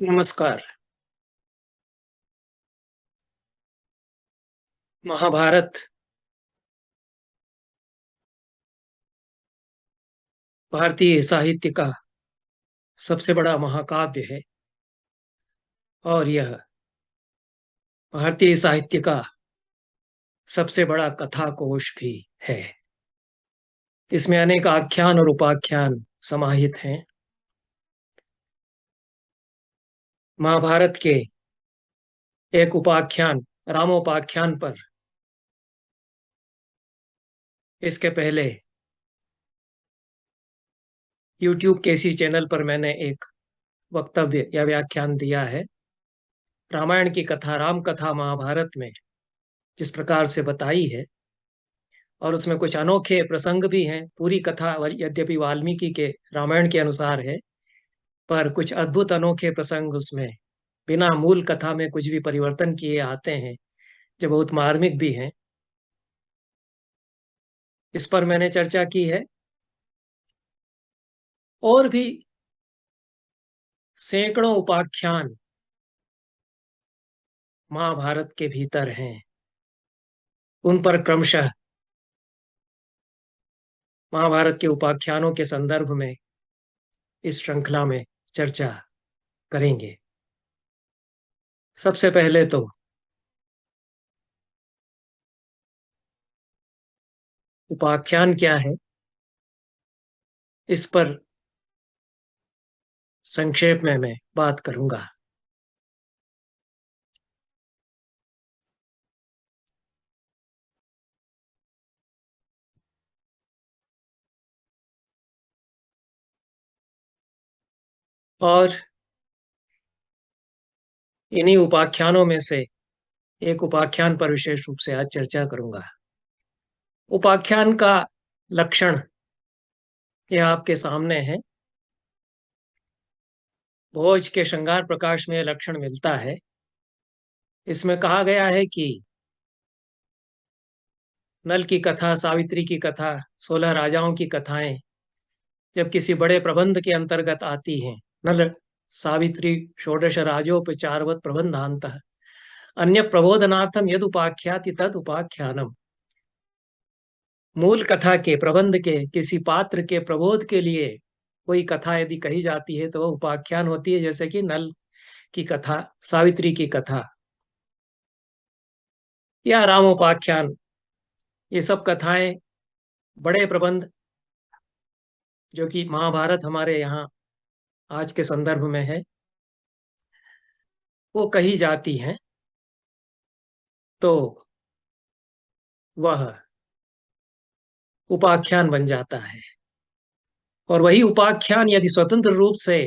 नमस्कार। महाभारत भारतीय साहित्य का सबसे बड़ा महाकाव्य है और यह भारतीय साहित्य का सबसे बड़ा कथा कोश भी है। इसमें अनेक आख्यान और उपाख्यान समाहित हैं। महाभारत के एक उपाख्यान रामोपाख्यान पर इसके पहले YouTube के इसी चैनल पर मैंने एक वक्तव्य या व्याख्यान दिया है। रामायण की कथा राम कथा महाभारत में जिस प्रकार से बताई है और उसमें कुछ अनोखे प्रसंग भी हैं। पूरी कथा यद्यपि वाल्मीकि के रामायण के अनुसार है, पर कुछ अद्भुत अनोखे प्रसंग उसमें बिना मूल कथा में कुछ भी परिवर्तन किए आते हैं, जो बहुत मार्मिक भी हैं। इस पर मैंने चर्चा की है और भी सैकड़ों उपाख्यान महाभारत के भीतर हैं। उन पर क्रमशः महाभारत के उपाख्यानों के संदर्भ में इस श्रृंखला में चर्चा करेंगे। सबसे पहले तो उपाख्यान क्या है, इस पर संक्षेप में मैं बात करूंगा। और इन्हीं उपाख्यानों में से एक उपाख्यान पर विशेष रूप से आज चर्चा करूंगा। उपाख्यान का लक्षण यह आपके सामने है। भोज के श्रृंगार प्रकाश में यह लक्षण मिलता है। इसमें कहा गया है कि नल की कथा, सावित्री की कथा, 16 राजाओं की कथाएं जब किसी बड़े प्रबंध के अंतर्गत आती हैं, नल सावित्री षोडश राजोपचारवत प्रबंधांतः अन्य प्रबोधनार्थम यद उपाख्याति तद उपाख्यानम। मूल कथा के प्रबंध के किसी पात्र के प्रबोध के लिए कोई कथा यदि कही जाती है तो वह उपाख्यान होती है, जैसे कि नल की कथा, सावित्री की कथा या रामोपाख्यान। ये सब कथाएं, बड़े प्रबंध जो कि महाभारत हमारे यहाँ आज के संदर्भ में है, वो कही जाती हैं तो वह उपाख्यान बन जाता है। और वही उपाख्यान यदि स्वतंत्र रूप से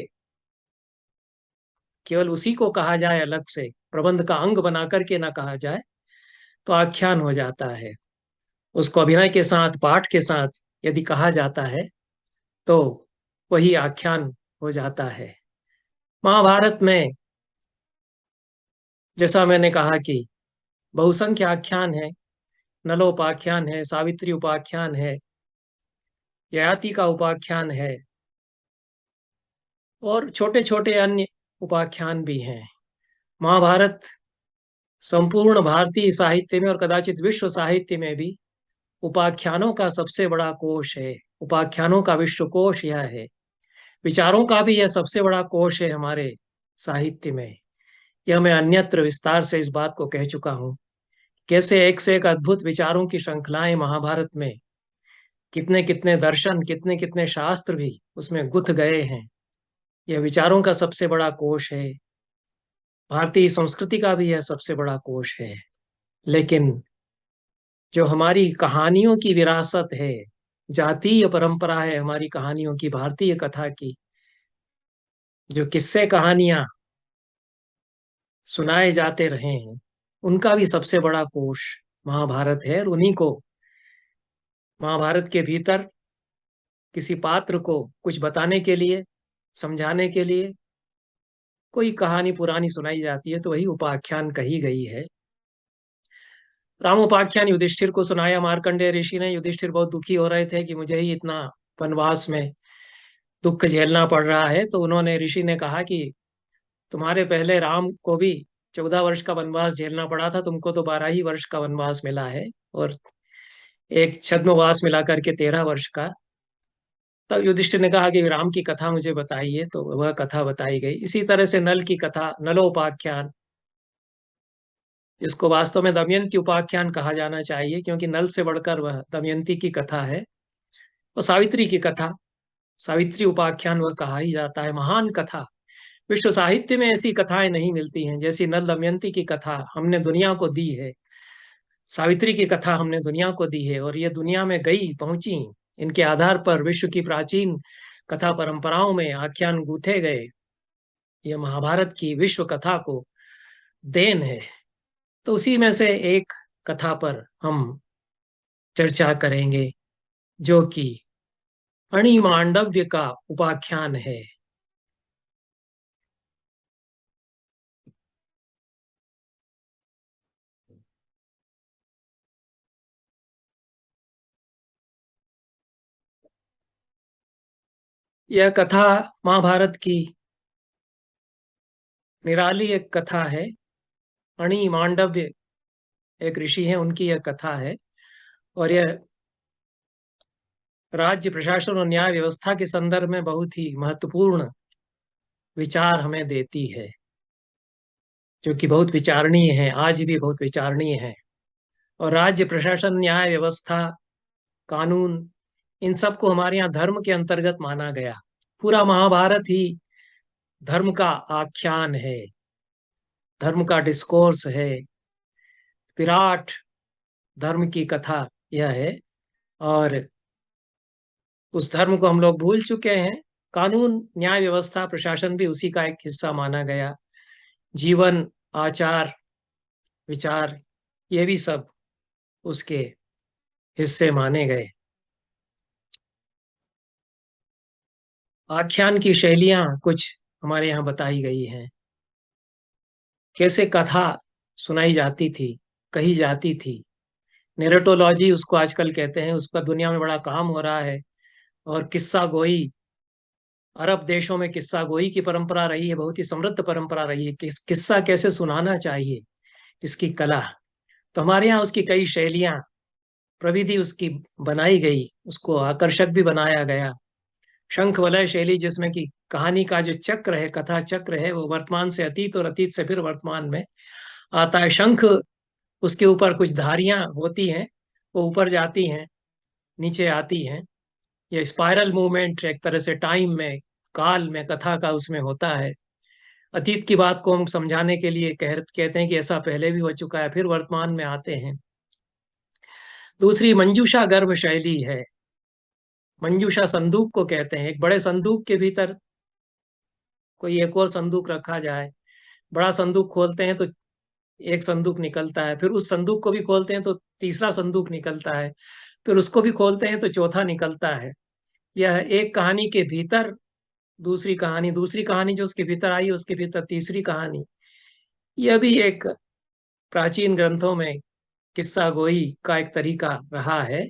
केवल उसी को कहा जाए, अलग से प्रबंध का अंग बना करके ना कहा जाए, तो आख्यान हो जाता है। उसको अभिनय के साथ, पाठ के साथ यदि कहा जाता है तो वही आख्यान हो जाता है। महाभारत में जैसा मैंने कहा कि बहुसंख्य आख्यान है। नलोपाख्यान है, सावित्री उपाख्यान है, ययाति का उपाख्यान है और छोटे छोटे अन्य उपाख्यान भी हैं। महाभारत संपूर्ण भारतीय साहित्य में और कदाचित विश्व साहित्य में भी उपाख्यानों का सबसे बड़ा कोश है। उपाख्यानों का विश्व कोश यह है। विचारों का भी यह सबसे बड़ा कोश है हमारे साहित्य में। यह मैं अन्यत्र विस्तार से इस बात को कह चुका हूं। कैसे एक से एक अद्भुत विचारों की श्रृंखलाएं महाभारत में, कितने कितने दर्शन, कितने कितने शास्त्र भी उसमें गुथ गए हैं। यह विचारों का सबसे बड़ा कोश है। भारतीय संस्कृति का भी यह सबसे बड़ा कोश है। लेकिन जो हमारी कहानियों की विरासत है, जातीय परंपरा है हमारी कहानियों की, भारतीय कथा की, जो किस्से कहानियां सुनाए जाते रहे हैं, उनका भी सबसे बड़ा कोश महाभारत है। और उन्हीं को महाभारत के भीतर किसी पात्र को कुछ बताने के लिए, समझाने के लिए कोई कहानी पुरानी सुनाई जाती है तो वही उपाख्यान कही गई है। रामोपाख्यान युधिष्ठिर को सुनाया मार्कंडेय ऋषि ने। युधिष्ठिर बहुत दुखी हो रहे थे कि मुझे ही इतना वनवास में दुख झेलना पड़ रहा है, तो उन्होंने, ऋषि ने कहा कि तुम्हारे पहले राम को भी 14 वर्ष का वनवास झेलना पड़ा था, तुमको तो 12 ही वर्ष का वनवास मिला है, और एक छद्मवास मिला करके 13 वर्ष का। तब युधिष्ठिर ने कहा कि राम की कथा मुझे बताइए, तो वह कथा बताई गई। इसी तरह से नल की कथा, नलोपाख्यान, इसको वास्तव में दमयंती उपाख्यान कहा जाना चाहिए, क्योंकि नल से बढ़कर वह दमयंती की कथा है। और सावित्री की कथा, सावित्री उपाख्यान वह कहा ही जाता है, महान कथा। विश्व साहित्य में ऐसी कथाएं नहीं मिलती हैं जैसी नल दमयंती की कथा हमने दुनिया को दी है। सावित्री की कथा हमने दुनिया को दी है, और ये दुनिया में गई पहुंची। इनके आधार पर विश्व की प्राचीन कथा परंपराओं में आख्यान गूंथे गए। यह महाभारत की विश्व कथा को देन है। तो उसी में से एक कथा पर हम चर्चा करेंगे, जो कि अणिमांडव्य का उपाख्यान है। यह कथा महाभारत की निराली एक कथा है। अणि मांडव्य एक ऋषि है, उनकी यह कथा है। और यह राज्य प्रशासन और न्याय व्यवस्था के संदर्भ में बहुत ही महत्वपूर्ण विचार हमें देती है, जो कि बहुत विचारणीय है, आज भी बहुत विचारणीय है। और राज्य प्रशासन, न्याय व्यवस्था, कानून, इन सबको हमारे यहाँ धर्म के अंतर्गत माना गया। पूरा महाभारत ही धर्म का आख्यान है, धर्म का डिस्कोर्स है। विराट धर्म की कथा यह है। और उस धर्म को हम लोग भूल चुके हैं। कानून, न्याय व्यवस्था, प्रशासन भी उसी का एक हिस्सा माना गया। जीवन, आचार, विचार, ये भी सब उसके हिस्से माने गए। आख्यान की शैलियां कुछ हमारे यहाँ बताई गई हैं। कैसे कथा सुनाई जाती थी, कही जाती थी। नेरेटोलॉजी उसको आजकल कहते हैं, उस पर दुनिया में बड़ा काम हो रहा है। और किस्सा गोई, अरब देशों में किस्सा गोई की परंपरा रही है, बहुत ही समृद्ध परंपरा रही है। किस्सा कैसे सुनाना चाहिए, इसकी कला। तो हमारे यहाँ उसकी कई शैलियां, प्रविधि उसकी बनाई गई, उसको आकर्षक भी बनाया गया। शंख वलय शैली, जिसमें कि कहानी का जो चक्र है, कथा चक्र है, वो वर्तमान से अतीत और अतीत से फिर वर्तमान में आता है। शंख, उसके ऊपर कुछ धारियां होती हैं, वो ऊपर जाती हैं, नीचे आती हैं। ये स्पाइरल मूवमेंट एक तरह से टाइम में, काल में, कथा का उसमें होता है। अतीत की बात को हम समझाने के लिए कहते हैं कि ऐसा पहले भी हो चुका है, फिर वर्तमान में आते हैं। दूसरी मंजूषा गर्भ शैली है। मंजूषा संदूक को कहते हैं। एक बड़े संदूक के भीतर कोई एक और संदूक रखा जाए, बड़ा संदूक खोलते हैं तो एक संदूक निकलता है, फिर उस संदूक को भी खोलते हैं तो तीसरा संदूक निकलता है, फिर उसको भी खोलते हैं तो चौथा निकलता है। यह एक कहानी के भीतर दूसरी कहानी, दूसरी कहानी जो उसके भीतर आई, उसके भीतर तीसरी कहानी। यह भी एक प्राचीन ग्रंथों में किस्सा गोई का एक तरीका रहा है।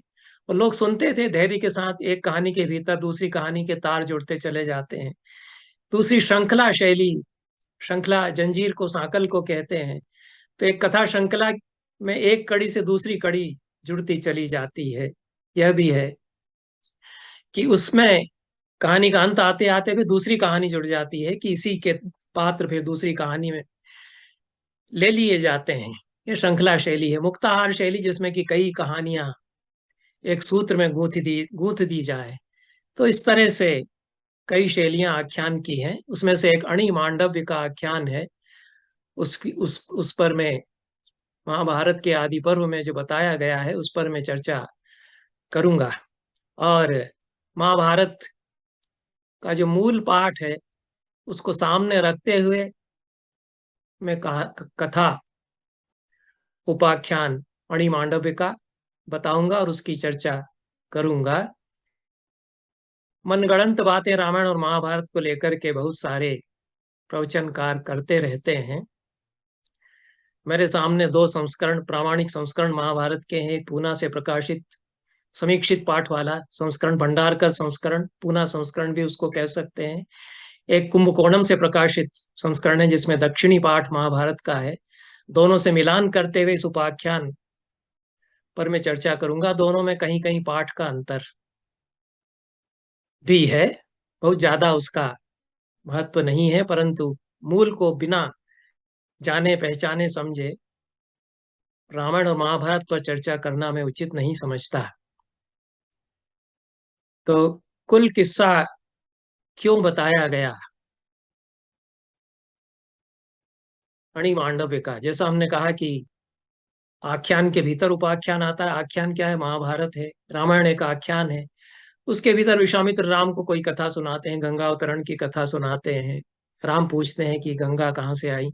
और लोग सुनते थे धैर्य के साथ, एक कहानी के भीतर दूसरी कहानी के तार जुड़ते चले जाते हैं। दूसरी श्रृंखला शैली, श्रृंखला, जंजीर को, सांकल को कहते हैं। तो एक कथा श्रृंखला में एक कड़ी से दूसरी कड़ी जुड़ती चली जाती है। यह भी है कि उसमें कहानी का अंत आते आते फिर दूसरी कहानी जुड़ जाती है, कि इसी के पात्र फिर दूसरी कहानी में ले लिए जाते हैं। ये श्रृंखला शैली है। मुक्ताहार शैली, जिसमें कि कई कहानियां एक सूत्र में गूंथ दी जाए। तो इस तरह से कई शैलियां आख्यान की हैं। उसमें से एक अणि मांडव्य का आख्यान है। उसकी उस पर मैं महाभारत के आदि पर्व में जो बताया गया है, उस पर मैं चर्चा करूंगा। और महाभारत का जो मूल पाठ है, उसको सामने रखते हुए मैं कथा, उपाख्यान अणि मांडव्य का बताऊंगा और उसकी चर्चा करूंगा। मनगढ़ंत बातें रामायण और महाभारत को लेकर के बहुत सारे प्रवचनकार करते रहते हैं। मेरे सामने दो संस्करण, प्रामाणिक संस्करण महाभारत के हैं। एक पूना से प्रकाशित समीक्षित पाठ वाला संस्करण, भंडारकर संस्करण, पूना संस्करण भी उसको कह सकते हैं। एक कुंभकोणम से प्रकाशित संस्करण है जिसमें दक्षिणी पाठ महाभारत का है। दोनों से मिलान करते हुए इस उपाख्यान पर मैं चर्चा करूंगा। दोनों में कहीं कहीं पाठ का अंतर भी है, बहुत ज्यादा उसका महत्व नहीं है, परंतु मूल को बिना जाने पहचाने समझे रामायण और महाभारत पर चर्चा करना मैं उचित नहीं समझता। तो कुल किस्सा क्यों बताया गया अणिमांडव्य का? जैसा हमने कहा कि आख्यान के भीतर उपाख्यान आता है। आख्यान क्या है? महाभारत है, रामायण एक आख्यान है। उसके भीतर विश्वामित्र राम को कोई कथा सुनाते हैं, गंगा अवतरण की कथा सुनाते हैं। राम पूछते हैं कि गंगा कहाँ से आई,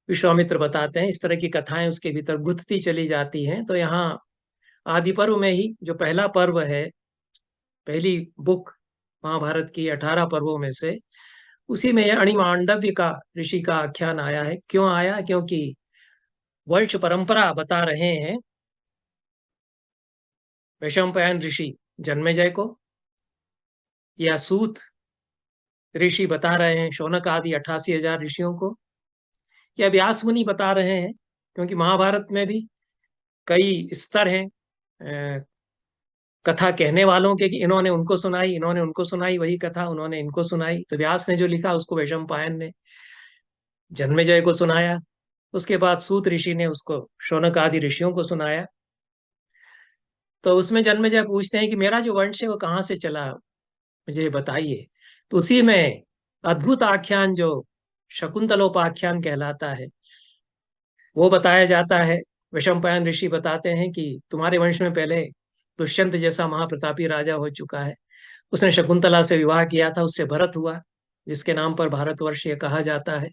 विश्वामित्र बताते हैं। इस तरह की कथाएं उसके भीतर गुथती चली जाती हैं। तो यहाँ आदि पर्व में ही जो पहला पर्व है, पहली बुक महाभारत की 18 पर्वों में से, उसी में यह अणिमांडव्य का ऋषि का आख्यान आया है। क्यों आया? क्योंकि वंश परंपरा बता रहे हैं वैशंपायन ऋषि जन्मेजय को, या सूत ऋषि बता रहे हैं शौनक आदि 88,000 ऋषियों को, या व्यास मुनि बता रहे हैं। क्योंकि महाभारत में भी कई स्तर हैं कथा कहने वालों के, कि इन्होंने उनको सुनाई, इन्होंने उनको सुनाई वही कथा, उन्होंने इनको सुनाई। तो व्यास ने जो लिखा उसको वैशंपायन ने जन्मेजय को सुनाया। उसके बाद सूत ऋषि ने उसको शौनक आदि ऋषियों को सुनाया। तो उसमें जन्मेजय पूछते हैं कि मेरा जो वंश है वो कहाँ से चला, मुझे बताइए। तो उसी में अद्भुत आख्यान जो शकुंतलोपाख्यान कहलाता है वो बताया जाता है। वैशंपायन ऋषि बताते हैं कि तुम्हारे वंश में पहले दुष्यंत जैसा महाप्रतापी राजा हो चुका है, उसने शकुंतला से विवाह किया था, उससे भरत हुआ, जिसके नाम पर भारतवर्ष ये कहा जाता है।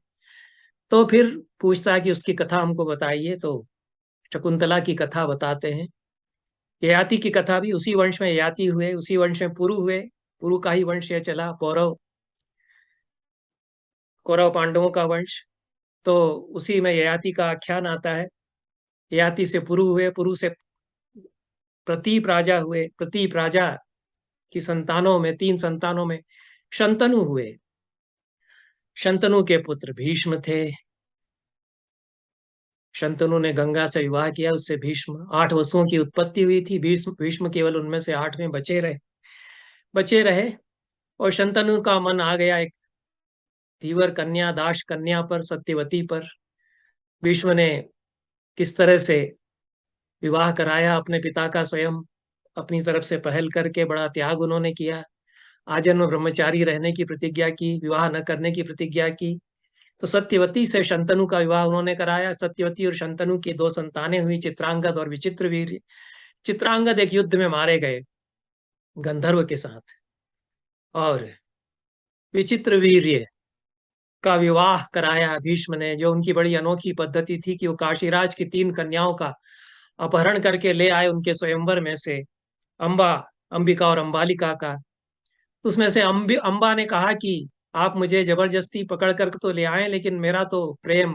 तो फिर पूछता है कि उसकी कथा हमको बताइए। तो शकुंतला की कथा बताते हैं। ययाति की कथा भी, उसी वंश में ययाति हुए, उसी वंश में पुरु हुए, पुरु का ही वंश ये चला, कौरव कौरव पांडवों का वंश। तो उसी में ययाति का आख्यान आता है। ययाति से पुरु हुए, पुरु से प्रतीप राजा हुए, प्रतीप राजा की संतानों में, 3 संतानों में शंतनु हुए। शंतनु के पुत्र भीष्म थे। शंतनु ने गंगा से विवाह किया, उससे भीष्म 8 वसुओं की उत्पत्ति हुई थी। भीष्म भीष्म केवल उनमें से 8 में बचे रहे। और शंतनु का मन आ गया एक धीवर कन्या, दास कन्या पर, सत्यवती पर। भीष्म ने किस तरह से विवाह कराया अपने पिता का, स्वयं अपनी तरफ से पहल करके बड़ा त्याग उन्होंने किया। आजन्म ब्रह्मचारी रहने की प्रतिज्ञा की, विवाह न करने की प्रतिज्ञा की। तो सत्यवती से शंतनु का विवाह उन्होंने कराया। सत्यवती और शंतनु की 2 संतानें हुई, चित्रांगद और विचित्रवीर्य। चित्रांगद एक युद्ध में मारे गए गंधर्व के साथ, और विचित्रवीर्य का विवाह कराया भीष्म ने, जो उनकी बड़ी अनोखी पद्धति थी कि वो काशीराज की 3 कन्याओं का अपहरण करके ले आए उनके स्वयंवर में से, अंबा, अंबिका और अंबालिका का। उसमें से अंबा ने कहा कि आप मुझे जबरदस्ती पकड़ कर तो ले आए, लेकिन मेरा तो प्रेम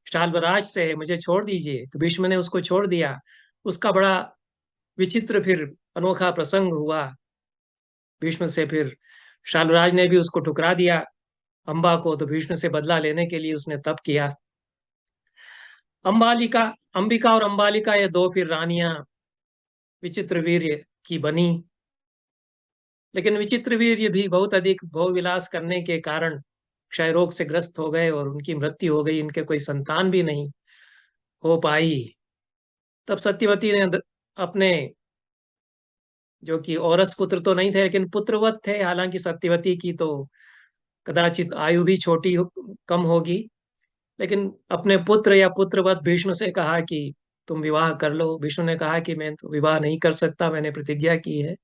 शाल्वराज से है, मुझे छोड़ दीजिए। तो भीष्म ने उसको छोड़ दिया। उसका बड़ा विचित्र फिर अनोखा प्रसंग हुआ। भीष्म से फिर शाल्वराज ने भी उसको ठुकरा दिया, अंबा को। तो भीष्म से बदला लेने के लिए उसने तप किया। अंबालिका, अंबिका और अंबालिका, ये 2 फिर रानियां विचित्रवीर्य की बनी। लेकिन विचित्रवीर्य भी बहुत अधिक भोगविलास करने के कारण क्षय रोग से ग्रस्त हो गए और उनकी मृत्यु हो गई। इनके कोई संतान भी नहीं हो पाई। तब सत्यवती ने अपने, जो कि औरस पुत्र तो नहीं थे लेकिन पुत्रवत थे, हालांकि सत्यवती की तो कदाचित आयु भी कम होगी, लेकिन अपने पुत्र या पुत्रवत भीष्म से कहा कि तुम विवाह कर लो। भीष्म ने कहा कि मैं तो विवाह नहीं कर सकता, मैंने प्रतिज्ञा की है।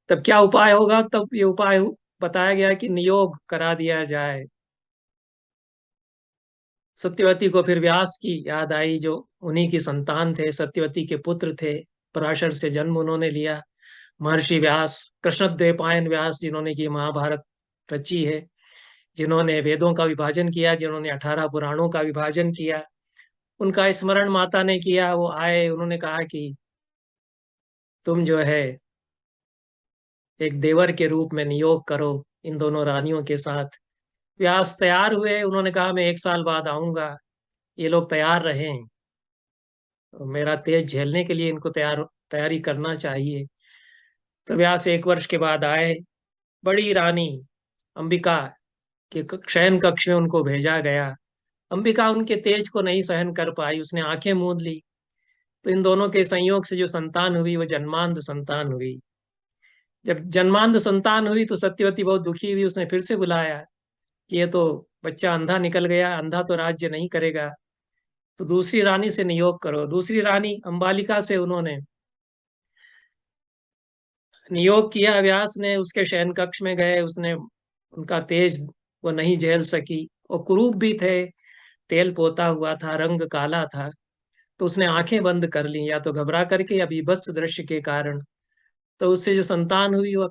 तब क्या उपाय होगा? तब ये उपाय बताया गया कि नियोग करा दिया जाए। सत्यवती को फिर व्यास की याद आई, जो उन्हीं की संतान थे, सत्यवती के पुत्र थे। पराशर से जन्म उन्होंने लिया। महर्षि व्यास, कृष्णद्वैपायन व्यास, जिन्होंने की महाभारत रची है, जिन्होंने वेदों का विभाजन किया, जिन्होंने 18 पुराणों का विभाजन किया, उनका स्मरण माता ने किया। वो आए, उन्होंने कहा कि तुम जो है एक देवर के रूप में नियोग करो। इन दोनों रानियों के साथ। व्यास तैयार हुए, उन्होंने कहा मैं 1 साल बाद आऊंगा, ये लोग तैयार रहें, मेरा तेज झेलने के लिए इनको तैयारी करना चाहिए। तो व्यास 1 वर्ष के बाद आए। बड़ी रानी अंबिका के शयन कक्ष में उनको भेजा गया। अंबिका उनके तेज को नहीं सहन कर पाई, उसने आंखें मूंद ली। तो इन दोनों के संयोग से जो संतान हुई वो जन्मांध संतान हुई। जब जन्मांध संतान हुई तो सत्यवती बहुत दुखी हुई, उसने फिर से बुलाया कि ये तो बच्चा अंधा निकल गया, अंधा तो राज्य नहीं करेगा, तो दूसरी रानी से नियोग करो। दूसरी रानी अंबालिका से उन्होंने नियोग किया। व्यास ने उसके शयन कक्ष में गए, उसने उनका तेज वो नहीं झेल सकी, और कुरूप भी थे, तेल पोता हुआ था, रंग काला था। तो उसने आंखें बंद कर ली, या तो घबरा करके या बीभत्स दृश्य के कारण। तो उससे जो संतान हुई वह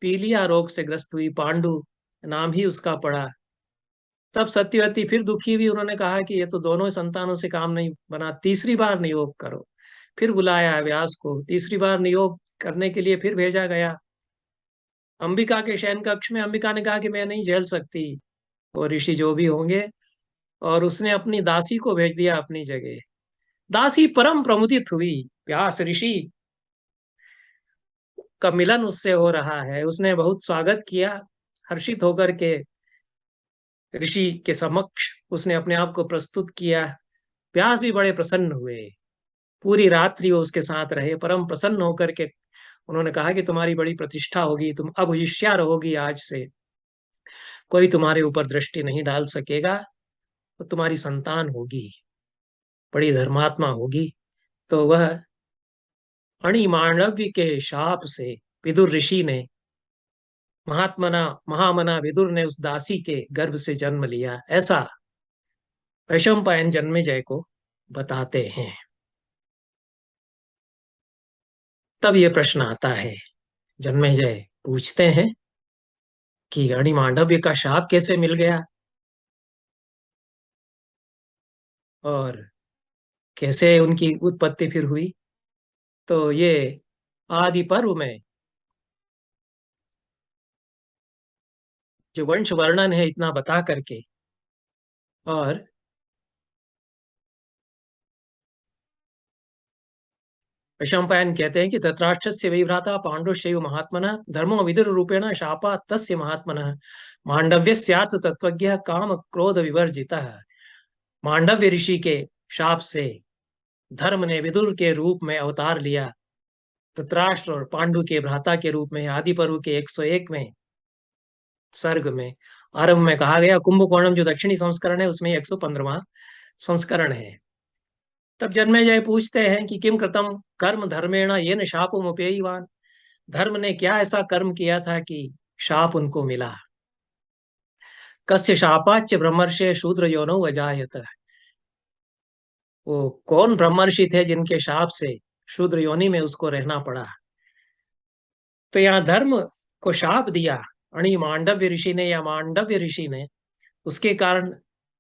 पीलिया रोग से ग्रस्त हुई, पांडु नाम ही उसका पड़ा। तब सत्यवती फिर दुखी हुई, उन्होंने कहा कि ये तो दोनों संतानों से काम नहीं बना, तीसरी बार नियोग करो। फिर बुलाया व्यास को, तीसरी बार नियोग करने के लिए फिर भेजा गया अंबिका के शयन कक्ष में। अंबिका ने कहा कि मैं नहीं झेल सकती, वो ऋषि जो भी होंगे, और उसने अपनी दासी को भेज दिया अपनी जगह। दासी परम प्रमुदित हुई, व्यास ऋषि का मिलन उससे हो रहा है, उसने बहुत स्वागत किया। हर्षित होकर के ऋषि के समक्ष उसने अपने आप को प्रस्तुत किया। व्यास भी बड़े प्रसन्न हुए, पूरी रात्रि वो उसके साथ रहे, परम प्रसन्न होकर के उन्होंने कहा कि तुम्हारी बड़ी प्रतिष्ठा होगी, तुम अब होशियार होगी, आज से कोई तुम्हारे ऊपर दृष्टि नहीं डाल सकेगा, तो तुम्हारी संतान होगी, बड़ी धर्मात्मा होगी। तो वह अणिमाणव्य के शाप से विदुर ऋषि ने, महात्मना महामना विदुर ने उस दासी के गर्भ से जन्म लिया, ऐसा वैशंपायन जन्मेजय को बताते हैं। तब ये प्रश्न आता है, जन्मेजय पूछते हैं कि अणिमांडव्य का शाप कैसे मिल गया, और कैसे उनकी उत्पत्ति फिर हुई। तो ये आदि पर्व में जो वंश वर्णन है इतना बता करके, और वैशंपायन कहते हैं कि धृतराष्ट्रस्य वै भ्राता पांडुश्चैव महात्मनः धर्मो विदुर रूपेण शापात् तस्य महात्मनः मांडव्यस्यार्थ तत्वज्ञः काम क्रोध विवर्जितः। मांडव्य ऋषि के शाप से धर्म ने विदुर के रूप में अवतार लिया, धृतराष्ट्र और पांडु के भ्राता के रूप में। आदि पर्व के 101वें सर्ग में आरंभ में कहा गया, कुंभकोणम जो दक्षिणी संस्करण है उसमें 115वां संस्करण है। तब जन्मेजय पूछते हैं कि किम कृतम कर्म धर्मेण येन शापमुपेयिवान, धर्म ने क्या ऐसा कर्म किया था कि शाप उनको मिला। कस्य शापाच्च ब्रह्मर्षे शूद्र योनौ अजायत, वो कौन ब्रह्मर्षि थे जिनके शाप से शूद्र योनि में उसको रहना पड़ा। तो यहाँ धर्म को शाप दिया अणि मांडव्य ऋषि ने, या मांडव्य ऋषि ने, उसके कारण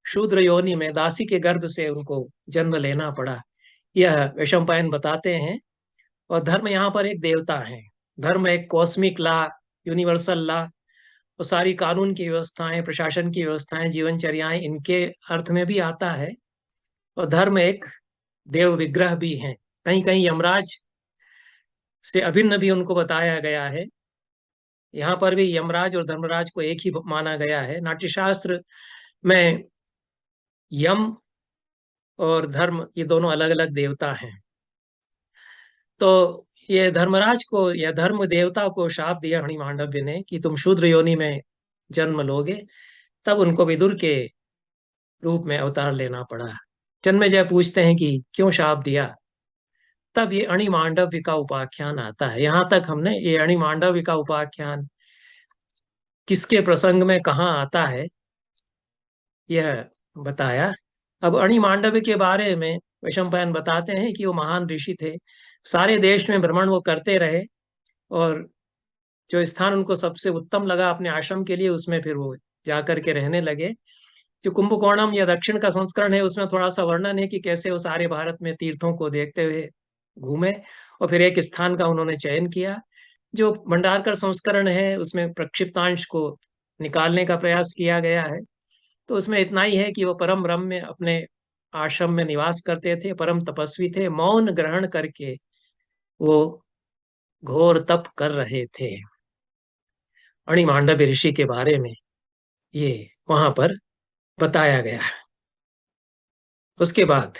शूद्र योनि में दासी के गर्भ से उनको जन्म लेना पड़ा, यह वैशंपायन बताते हैं। और धर्म यहाँ पर एक देवता है। धर्म एक कॉस्मिक लॉ, यूनिवर्सल लॉ, वो सारी कानून की व्यवस्थाएं, प्रशासन की व्यवस्थाएं, जीवनचर्याएं, इनके अर्थ में भी आता है। और धर्म एक देव विग्रह भी है, कहीं कहीं यमराज से अभिन्न भी उनको बताया गया है। यहाँ पर भी यमराज और धर्मराज को एक ही माना गया है। नाट्यशास्त्र में यम और धर्म ये दोनों अलग अलग देवता हैं। तो ये धर्मराज को या धर्म देवता को शाप दिया हणिमांडव्य ने कि तुम शूद्र योनि में जन्म लोगे। तब उनको विदुर के रूप में अवतार लेना पड़ा। जन्मेजय पूछते हैं कि क्यों शाप दिया। तब ये अणिमांडव्य का उपाख्यान आता है। यहां तक हमने ये अणिमांडव्य का उपाख्यान किसके प्रसंग में कहाँ आता है यह बताया। अब अणिमांडव्य के बारे में वैशंपायन बताते हैं कि वो महान ऋषि थे, सारे देश में भ्रमण वो करते रहे, और जो स्थान उनको सबसे उत्तम लगा अपने आश्रम के लिए उसमें फिर वो जाकर के रहने लगे। जो कुंभकोणम या दक्षिण का संस्करण है उसमें थोड़ा सा वर्णन है कि कैसे वो सारे भारत में तीर्थों को देखते हुए घूमे, और फिर एक स्थान का उन्होंने चयन किया जो भंडारकर संस्करण है उसमें प्रक्षिप्तांश को निकालने का प्रयास किया गया है। तो उसमें इतना ही है कि वो परम ब्रह्म में अपने आश्रम में निवास करते थे, परम तपस्वी थे, मौन ग्रहण करके वो घोर तप कर रहे थे। अणिमांडव्य ऋषि के बारे में ये वहां पर बताया गया है। उसके बाद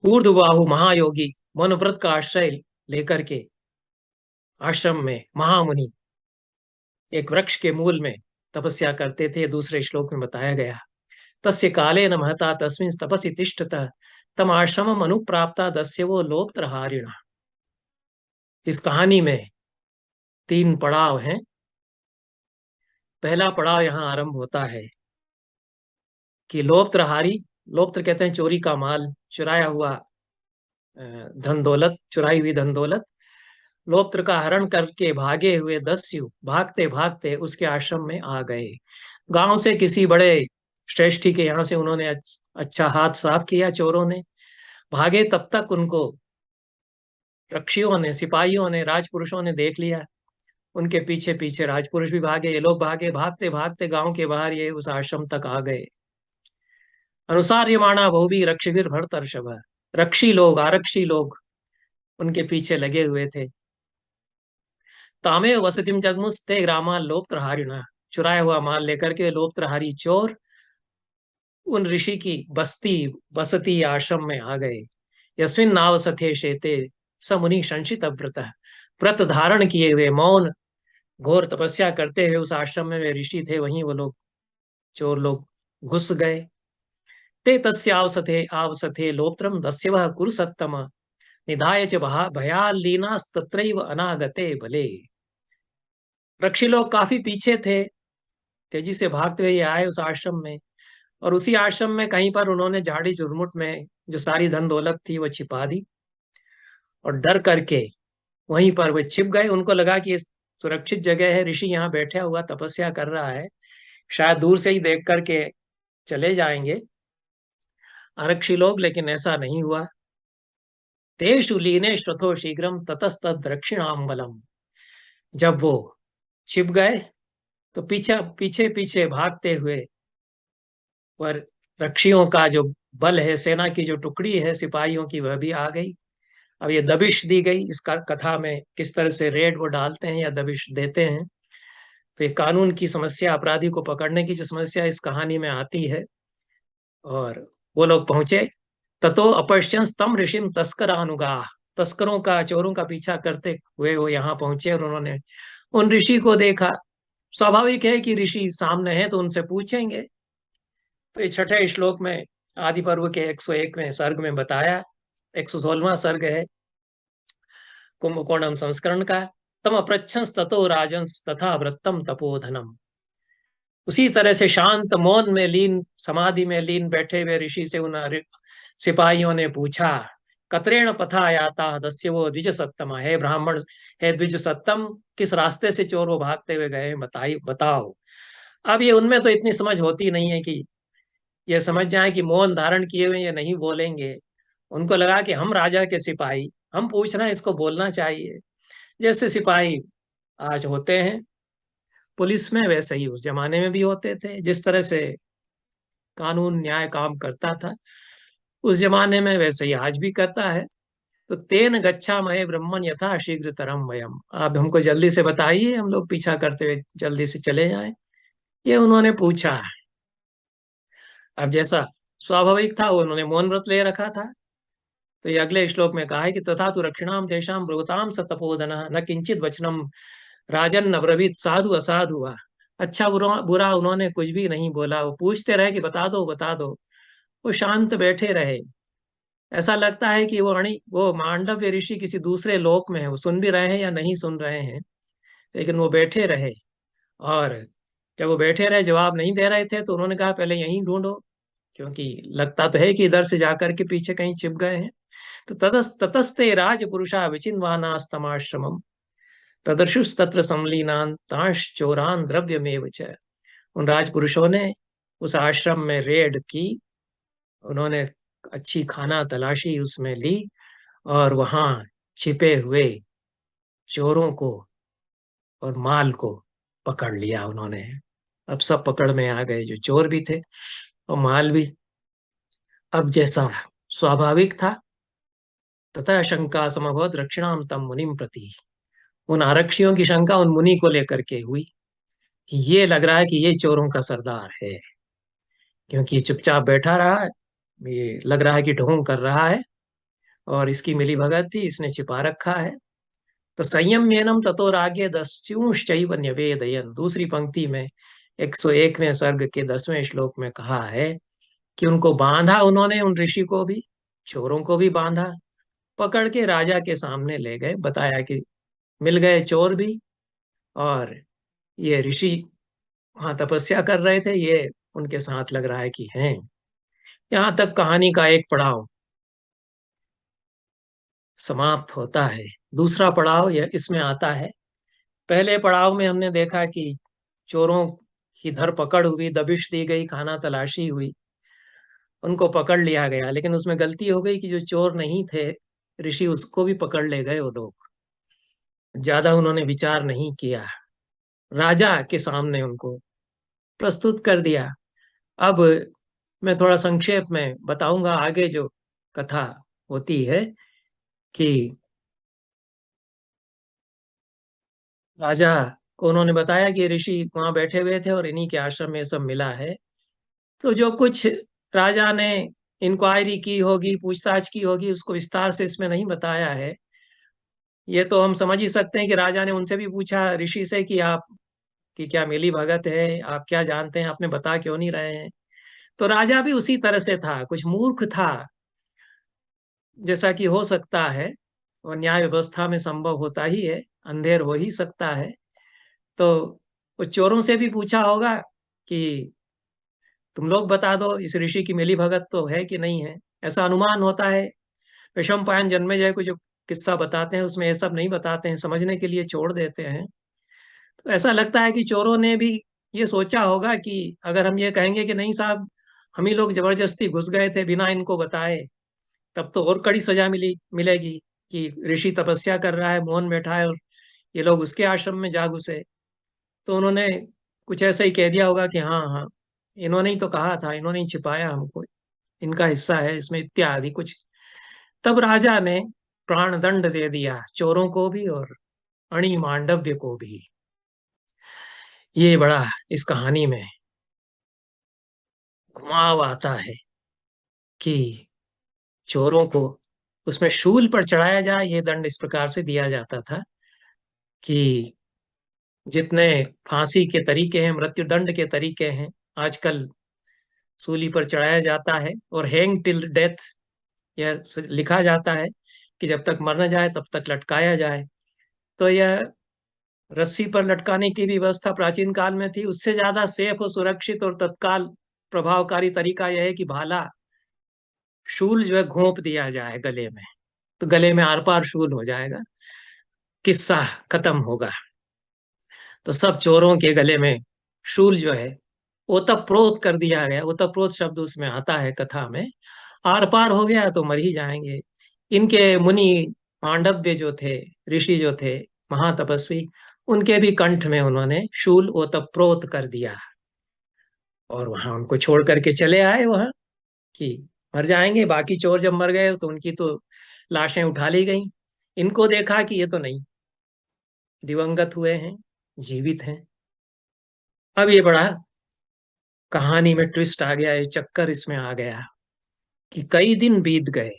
ऊर्ध्वबाहु महायोगी मनोव्रत का आश्रय लेकर के आश्रम में महामुनि एक वृक्ष के मूल में तपस्या करते थे। दूसरे श्लोक में बताया गया, तस्य काले न महता तस्मिन् तपसि तिष्ठतः तम आश्रमम अनुप्राप्ता दस्यवो लोप्त्रहारिणः। इस कहानी में 3 पड़ाव हैं। पहला पड़ाव यहाँ आरंभ होता है कि लोप्त्रहारी, लोप्त्र कहते हैं चोरी का माल, चुराया हुआ धन दौलत, चुराई हुई धन दौलत। लोप्त्र का हरण करके भागे हुए दस्यु भागते भागते उसके आश्रम में आ गए। गांव से किसी बड़े श्रेष्ठी के यहाँ से उन्होंने अच्छा हाथ साफ किया चोरों ने। भागे तब तक उनको रक्षियों ने, सिपाहियों ने, राजपुरुषों ने देख लिया। उनके पीछे पीछे राजपुरुष भी भागे, ये लोग भागे, भागते भागते गांव के बाहर ये उस आश्रम तक आ गए। अनुसार्यमाणा बहुवी रक्षिभिर भरतर्षभ, रक्षी लोग, आरक्षी लोग उनके पीछे लगे हुए थे। तामे वसतिम जगमुस्ते ग्रामा लोप्त्रहारिणा, चुराया हुआ माल लेकर के लोप्त्रहारी चोर उन ऋषि की बसती आश्रम में आ गए। यस्मिन नाव सथे शेते स मुनि संशित व्रत, व्रत धारण किए हुए मौन घोर तपस्या करते हुए उस आश्रम में वे ऋषि थे, वहीं वो लोग चोर लोग घुस गए। ते तस्यावसथे आवसथे लोप्त्रम दस्यवः कुरु सत्तम निधाय च भयालीनास्तत्रैव अनागते भले। रक्षी लोग काफी पीछे थे, तेजी से भागते हुए आए उस आश्रम में, और उसी आश्रम में कहीं पर उन्होंने झाड़ी झुरमुट में जो सारी धन दौलत थी वो छिपा दी, और डर करके वहीं पर वे छिप गए। उनको लगा कि ये सुरक्षित जगह है, ऋषि यहाँ बैठा हुआ तपस्या कर रहा है, शायद दूर से ही देख करके चले जाएंगे आरक्षी लोग, लेकिन ऐसा नहीं हुआ। तेषु लीने श्रथो शीघ्रम ततस्तद दक्षिणाम बलम, जब वो छिप गए तो पीछे पीछे पीछे भागते हुए पर रक्षियों का जो बल है, सेना की जो टुकड़ी है सिपाहियों की, वह भी आ गई। अब ये दबिश दी गई, इसका कथा में किस तरह से रेड वो डालते हैं या दबिश देते हैं। तो ये कानून की समस्या, अपराधी को पकड़ने की जो समस्या इस कहानी में आती है। और वो लोग पहुंचे, ततो अपश्यन स्तम ऋषिम तस्करानुगाह, तस्करों का, चोरों का पीछा करते हुए वो यहाँ पहुंचे और उन्होंने उन ऋषि को देखा। स्वाभाविक है कि ऋषि सामने हैं तो उनसे पूछेंगे। तो ये छठे श्लोक में आदि पर्व के 101वें सर्ग में बताया, 116वां सर्ग है कुंभकोणम संस्करण का। तम अपृच्छंस ततो राजंस तथा वृत्तम तपोधनम, उसी तरह से शांत मौन में लीन, समाधि में लीन बैठे हुए ऋषि से उन सिपाहियों ने पूछा, कतरेण पथा याता दस्यवो द्विज सत्तम, है ब्राह्मण, है द्विज सत्तम, किस रास्ते से चोर वो भागते हुए गए, बताओ। अब ये उनमें तो इतनी समझ होती नहीं है कि ये समझ जाए कि मौन धारण किए हुए ये नहीं बोलेंगे। उनको लगा कि हम राजा के सिपाही, हम पूछ रहे हैं, इसको बोलना चाहिए। जैसे सिपाही आज होते हैं पुलिस में, वैसे ही उस जमाने में भी होते थे। जिस तरह से कानून न्याय काम करता था उस जमाने में, वैसे ही आज भी करता है। तो तेन गच्छामहे ब्रह्मन् यथा शीघ्र तरम वयम, आप हमको जल्दी से बताइए, हम लोग पीछा करते हुए जल्दी से चले जाएं, ये उन्होंने पूछा। अब जैसा स्वाभाविक था, उन्होंने मौन व्रत ले रखा था। तो ये अगले श्लोक में कहा है कि तथा तु रक्षिणाम तेषाम ब्रुवताम स तपोधन न किंचित वचनम राजन न ब्रवीत साधु असाधु हुआ। अच्छा बुरा बुरा उन्होंने कुछ भी नहीं बोला, वो पूछते रहे कि बता दो बता दो, वो शांत बैठे रहे। ऐसा लगता है कि वो मांडव्य ऋषि किसी दूसरे लोक में है, वो सुन भी रहे हैं या नहीं सुन रहे हैं, लेकिन वो बैठे रहे। और जब वो बैठे रहे, जवाब नहीं दे रहे थे, तो उन्होंने कहा पहले यहीं ढूंढो, क्योंकि लगता तो है कि इधर से जाकर के पीछे कहीं छिप गए हैं। तो ततस्ते राजपुरुषा विचिन्वानास्तमाश्रमम तदर्शुस्तत्र संलीनान तांश चोरान द्रव्यमेव च, उन राजपुरुषों ने उस आश्रम में रेड की। उन्होंने अच्छी खाना तलाशी उसमें ली और वहां छिपे हुए चोरों को और माल को पकड़ लिया उन्होंने। अब सब पकड़ में आ गए, जो चोर भी थे और माल भी। अब जैसा स्वाभाविक था, तथा शंका समभवत रक्षिणाम तम मुनिम प्रति। उन आरक्षियों की शंका उन मुनि को लेकर के हुई कि ये लग रहा है कि ये चोरों का सरदार है, क्योंकि ये चुपचाप बैठा रहा है। ये लग रहा है कि ढोंग कर रहा है और इसकी मिली भगत थी, इसने छिपा रखा है। तो संयम्येनम ततो रागे दस्युश्चैव न्यवेदयन्, दूसरी पंक्ति में 101वें सर्ग के 10वें श्लोक में कहा है कि उनको बांधा उन्होंने, उन ऋषि को भी, चोरों को भी बांधा, पकड़ के राजा के सामने ले गए। बताया कि मिल गए चोर भी, और ये ऋषि वहां तपस्या कर रहे थे, ये उनके साथ लग रहा है कि हैं। यहाँ तक कहानी का एक पड़ाव समाप्त होता है। दूसरा पड़ाव यह इसमें आता है। पहले पड़ाव में हमने देखा कि चोरों की धरपकड़ हुई, दबिश दी गई, खाना तलाशी हुई, उनको पकड़ लिया गया। लेकिन उसमें गलती हो गई कि जो चोर नहीं थे ऋषि, उसको भी पकड़ ले गए वो लोग। ज्यादा उन्होंने विचार नहीं किया, राजा के सामने उनको प्रस्तुत कर दिया। अब मैं थोड़ा संक्षेप में बताऊंगा आगे जो कथा होती है कि राजा को उन्होंने बताया कि ऋषि वहां बैठे हुए थे और इन्हीं के आश्रम में सब मिला है। तो जो कुछ राजा ने इंक्वायरी की होगी, पूछताछ की होगी, उसको विस्तार से इसमें नहीं बताया है। ये तो हम समझ ही सकते हैं कि राजा ने उनसे भी पूछा ऋषि से कि आप की क्या मिली भगत है, आप क्या जानते हैं, आपने बता क्यों नहीं रहे हैं। तो राजा भी उसी तरह से था, कुछ मूर्ख था, जैसा कि हो सकता है और न्याय व्यवस्था में संभव होता ही है, अंधेर हो ही सकता है। तो वो चोरों से भी पूछा होगा कि तुम लोग बता दो, इस ऋषि की मिली भगत तो है कि नहीं है। ऐसा अनुमान होता है। विषम पायन जन्मेजय को जो किस्सा बताते हैं उसमें ये सब नहीं बताते हैं, समझने के लिए छोड़ देते हैं। तो ऐसा लगता है कि चोरों ने भी ये सोचा होगा कि अगर हम ये कहेंगे कि नहीं साहब, हम ही लोग जबरदस्ती घुस गए थे बिना इनको बताए, तब तो और कड़ी सजा मिलेगी कि ऋषि तपस्या कर रहा है, मौन बैठा है और ये लोग उसके आश्रम में जा घुसे। तो उन्होंने कुछ ऐसा ही कह दिया होगा कि हाँ हाँ, इन्होंने ही तो कहा था, इन्होंने ही छिपाया हमको, इनका हिस्सा है इसमें, इत्यादि कुछ। तब राजा ने प्राण दंड दे दिया चोरों को भी और अणि मांडव्य को भी। ये बड़ा इस कहानी में घुमाव आता है कि चोरों को उसमें शूल पर चढ़ाया जाए। ये दंड इस प्रकार से दिया जाता था कि जितने फांसी के तरीके हैं, मृत्यु दंड के तरीके हैं, आजकल सूली पर चढ़ाया जाता है और हैंग टिल डेथ, यह लिखा जाता है कि जब तक मर न जाए तब तक लटकाया जाए। तो यह रस्सी पर लटकाने की भी व्यवस्था प्राचीन काल में थी। उससे ज्यादा सेफ और सुरक्षित और तत्काल प्रभावकारी तरीका यह है कि भाला, शूल जो है घोंप दिया जाए गले में, तो गले में आर पार शूल हो जाएगा, किस्सा खत्म होगा। तो सब चोरों के गले में शूल जो है ओतप्रोत कर दिया गया। ओतप्रोत शब्द उसमें आता है कथा में। आर पार हो गया तो मर ही जाएंगे। इनके मुनि पांडव्य जो थे, ऋषि जो थे, महातपस्वी, उनके भी कंठ में उन्होंने शूल ओतप्रोत कर दिया और वहां उनको छोड़ करके चले आए वहां कि मर जाएंगे। बाकी चोर जब मर गए तो उनकी तो लाशें उठा ली गई। इनको देखा कि ये तो नहीं, दिवंगत हुए हैं, जीवित हैं। अब ये बड़ा कहानी में ट्विस्ट आ गया, ये चक्कर इसमें आ गया कि कई दिन बीत गए।